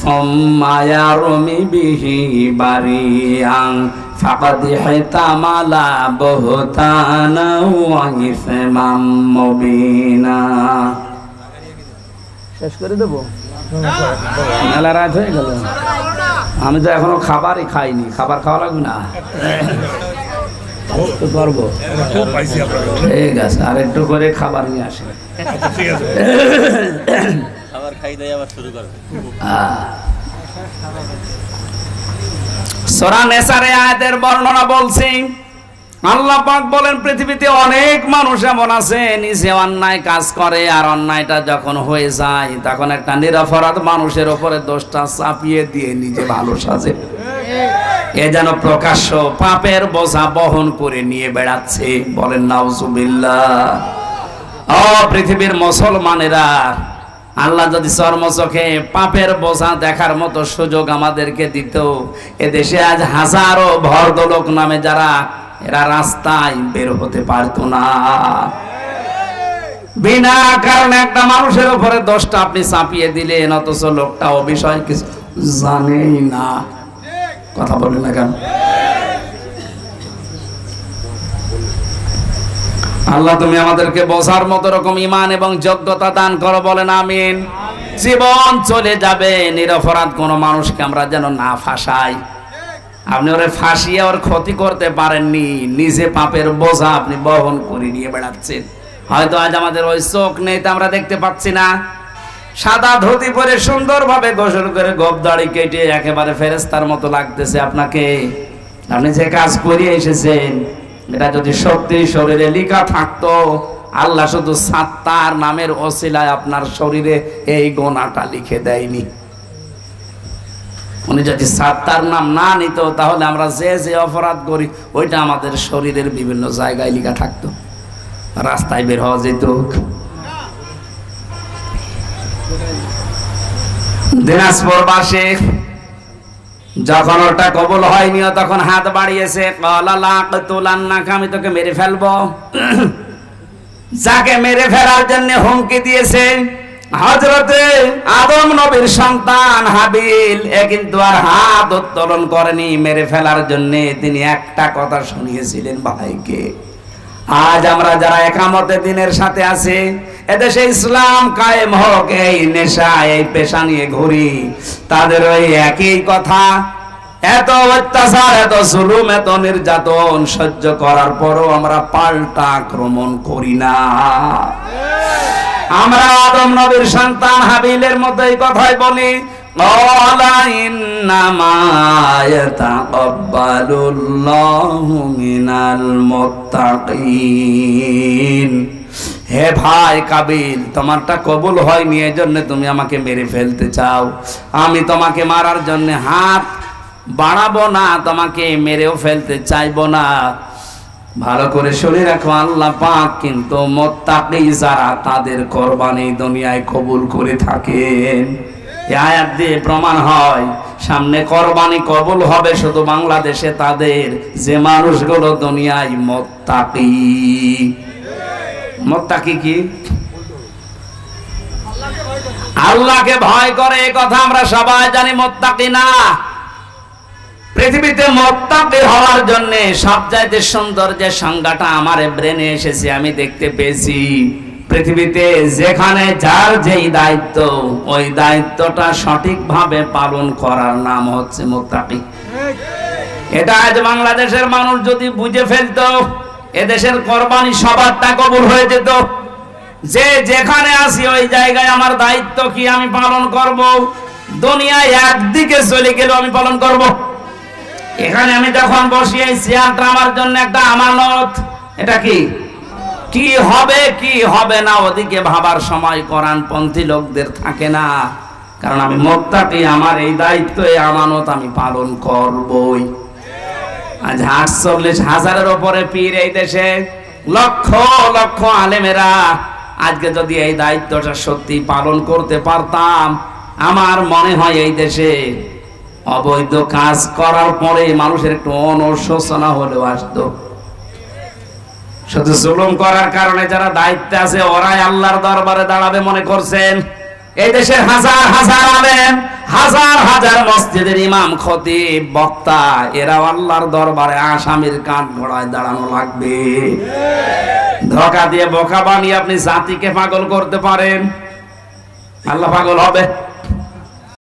সুম্মা ইয়ারমি বিহি বারিয়ান ফাকাদ হিতামালা বুহতানা ওয়া ইসমান মুবিনা। শেষ করে দেব, মেলা রাত হয়ে গেল, আমি তো এখনো খাবারই খাইনি, খাবার খাওয়া লাগবে না? পারবো, ঠিক আছে, আর একটু করে খাবার নিয়ে আসে। সূরা নিসার আয়াতের বর্ণনা বলছি। আল্লাহ পাক বলেন, পৃথিবীতে অনেক মানুষ এমন আছে নিজে অন্যায় কাজ করে, আর অন্যায়টা যখন হয়ে যায় তখন একটা নিরপরাধ মানুষের উপরে দোষটা চাপিয়ে দিয়ে নিজে ভালো সাজে। এ যেন প্রকাশ্য পাপের বোঝা বহন করে নিয়ে বেড়াচ্ছে, বলেন নাউজুবিল্লাহ। ও পৃথিবীর মুসলমানেরা, আল্লাহ যদি চর্মচোখে পাপের বোঝা দেখার মতো সুযোগ আমাদেরকে দিত, এদেশে আজ হাজারো ভদ্রলোক নামে যারা, এরা রাস্তায় বের হতে পারতো না। বিনা কারণে একটা মানুষের উপরে দোষটা আপনি চাপিয়ে দিলেন, অথচ লোকটা ও বিষয় কিছু জানেই না। কথা বলেন না কেন? আল্লাহ তুমি আমাদেরকে বোঝার মতো রকম ঈমান এবং যোগ্যতা দান করো, বলেন আমিন। জীবন চলে যাবে, নিরপরাধ কোন মানুষকে আমরা যেন না ফাঁসাই। আপনি ওরে ফাঁসিয়ে ওর ক্ষতি করতে পারেননি, নিজে পাপের বোঝা আপনি বহন করে নিয়ে বেড়াচ্ছেন। হয়তো আজ আমাদের ওই চোখ নেই, তা আমরা দেখতে পাচ্ছি না। সাদা ধুতি পরে সুন্দরভাবে গোসল করে গোপ দাড়ি কেটে একেবারে ফেরেশতার মতো লাগতেছে আপনাকে। আপনি যে কাজ করিয়ে এসেছেন, এটা যদি সত্যি শরীরে লেখা থাকতো, আল্লাহ শুধু সাত্তার নামের ওসিলায় আপনার শরীরে এই গোনাটা লিখে দেয়নি। উনি যদি তার নাম না নিত তাহলে আমরা যে যে অপরাধ করি ওইটা আমাদের শরীরের বিভিন্ন জায়গায় লেখা থাকতো, রাস্তায় বের হওয়া যেত। দিনাজপুর বাসে যখন ওটা কবুল হয়নি তখন হাত বাড়িয়েছে, আমি তোকে মেরে ফেলবো। যাকে মেরে ফেলার জন্য হুমকি দিয়েছে হযরতে আদম নবীর সন্তান হাবিল, এ কিন্তু আর হাত উত্তোলন করেনি মেরে ফেলার জন্য, তিনি একটা কথা শুনিয়েছিলেন ভাইকে। আজ আমরা যারা একামতে দিনের সাথে আছি, এদেশে ইসলাম কায়েম হোক, এই নেশা এই পেশা নিয়ে ঘুরি, তাদের ওই একই কথা। এত অত্যাচার, এত জুলুম, এত নির্যাতন সহ্য করার পরও আমরা পাল্টা আক্রমণ করি না। আমরা আদম নবীর সন্তান হাবিলের মতো এই কথাই বলি, ক্বালা ইন্নামা ইয়াতাকাব্বালুল্লাহু মিনাল মুত্তাকিন। হে ভাই কাবিল, তোমারটা কবুল হয়নি, এজন্য তুমি আমাকে মেরে ফেলতে চাও। আমি তোমাকে মারার জন্য হাত বাড়াবো না, তোমাকে মেরেও ফেলতে চাইবো না। ভালো করে শুনে রাখো, আল্লাহ পাক কিন্তু মুত্তাকি যারা তাদের কুরবানি দুনিয়ায় কবুল করে থাকেন। এই আয়াত দিয়ে প্রমাণ হয় সামনে কুরবানি কবুল হবে শুধু বাংলাদেশে তাদের, যে মানুষগুলো দুনিয়ায় মুত্তাকি। মুত্তাকি কি? আল্লাহকে ভয় করে, এই কথা আমরা সবাই জানি। মুত্তাকি না, পৃথিবীতে মুত্তাকি হওয়ার জন্য সবচাইতে সুন্দর যে সংজ্ঞাটা আমার ব্রেনে এসেছে, আমি দেখতে পেয়েছি, পৃথিবীতে যেখানে যার যেই দায়িত্ব, ওই দায়িত্বটা সঠিকভাবে পালন করার নাম হচ্ছে মুত্তাকি। এটা আজ বাংলাদেশের মানুষ যদি বুঝে ফেলতো, এদেশের কুরবানি সবারটা কবুল হয়ে যেত। যে যেখানে আসি ওই জায়গায় আমার দায়িত্ব কি আমি পালন করব। দুনিয়ায় একদিকে চলে গেল আমি পালন করব। এখানে আমি যখন বসি, এই চেয়ারটা আমার জন্য একটা আমানত। এটা কি কি হবে কি হবে না ওদিকে ভাবার সময় কোরআনপন্থী লোকদের থাকে না, কারণ আমি মুত্তাকি, আমার এই দায়িত্ব এই আমানত আমি পালন করবই। আজ 48,000-এর উপরে পীর এই দেশে, লক্ষ লক্ষ আলেমেরা, আজকে যদি এই দায়িত্বটা সত্যি পালন করতে পারতাম, আমার মনে হয় এই দেশে অবৈধ কাজ করার পরে মানুষের একটু অনুশোচনা হলেও আসতো। শুধু জুলুম করার কারণে যারা দায়িত্বে আছে ওরাই আল্লাহর দরবারে দাঁড়াবে মনে করছেন। এই দেশের হাজার হাজার আলেম, হাজার হাজার মসজিদের ইমাম, খতিব, বক্তা, এরা আল্লাহর দরবারে আসামির কাঠ ঘোড়ায় দাঁড়ানো লাগবে। ধোঁকা দিয়ে বোকা বানিয়ে আপনি জাতিকে পাগল করতে পারেন, আল্লাহ পাগল হবে?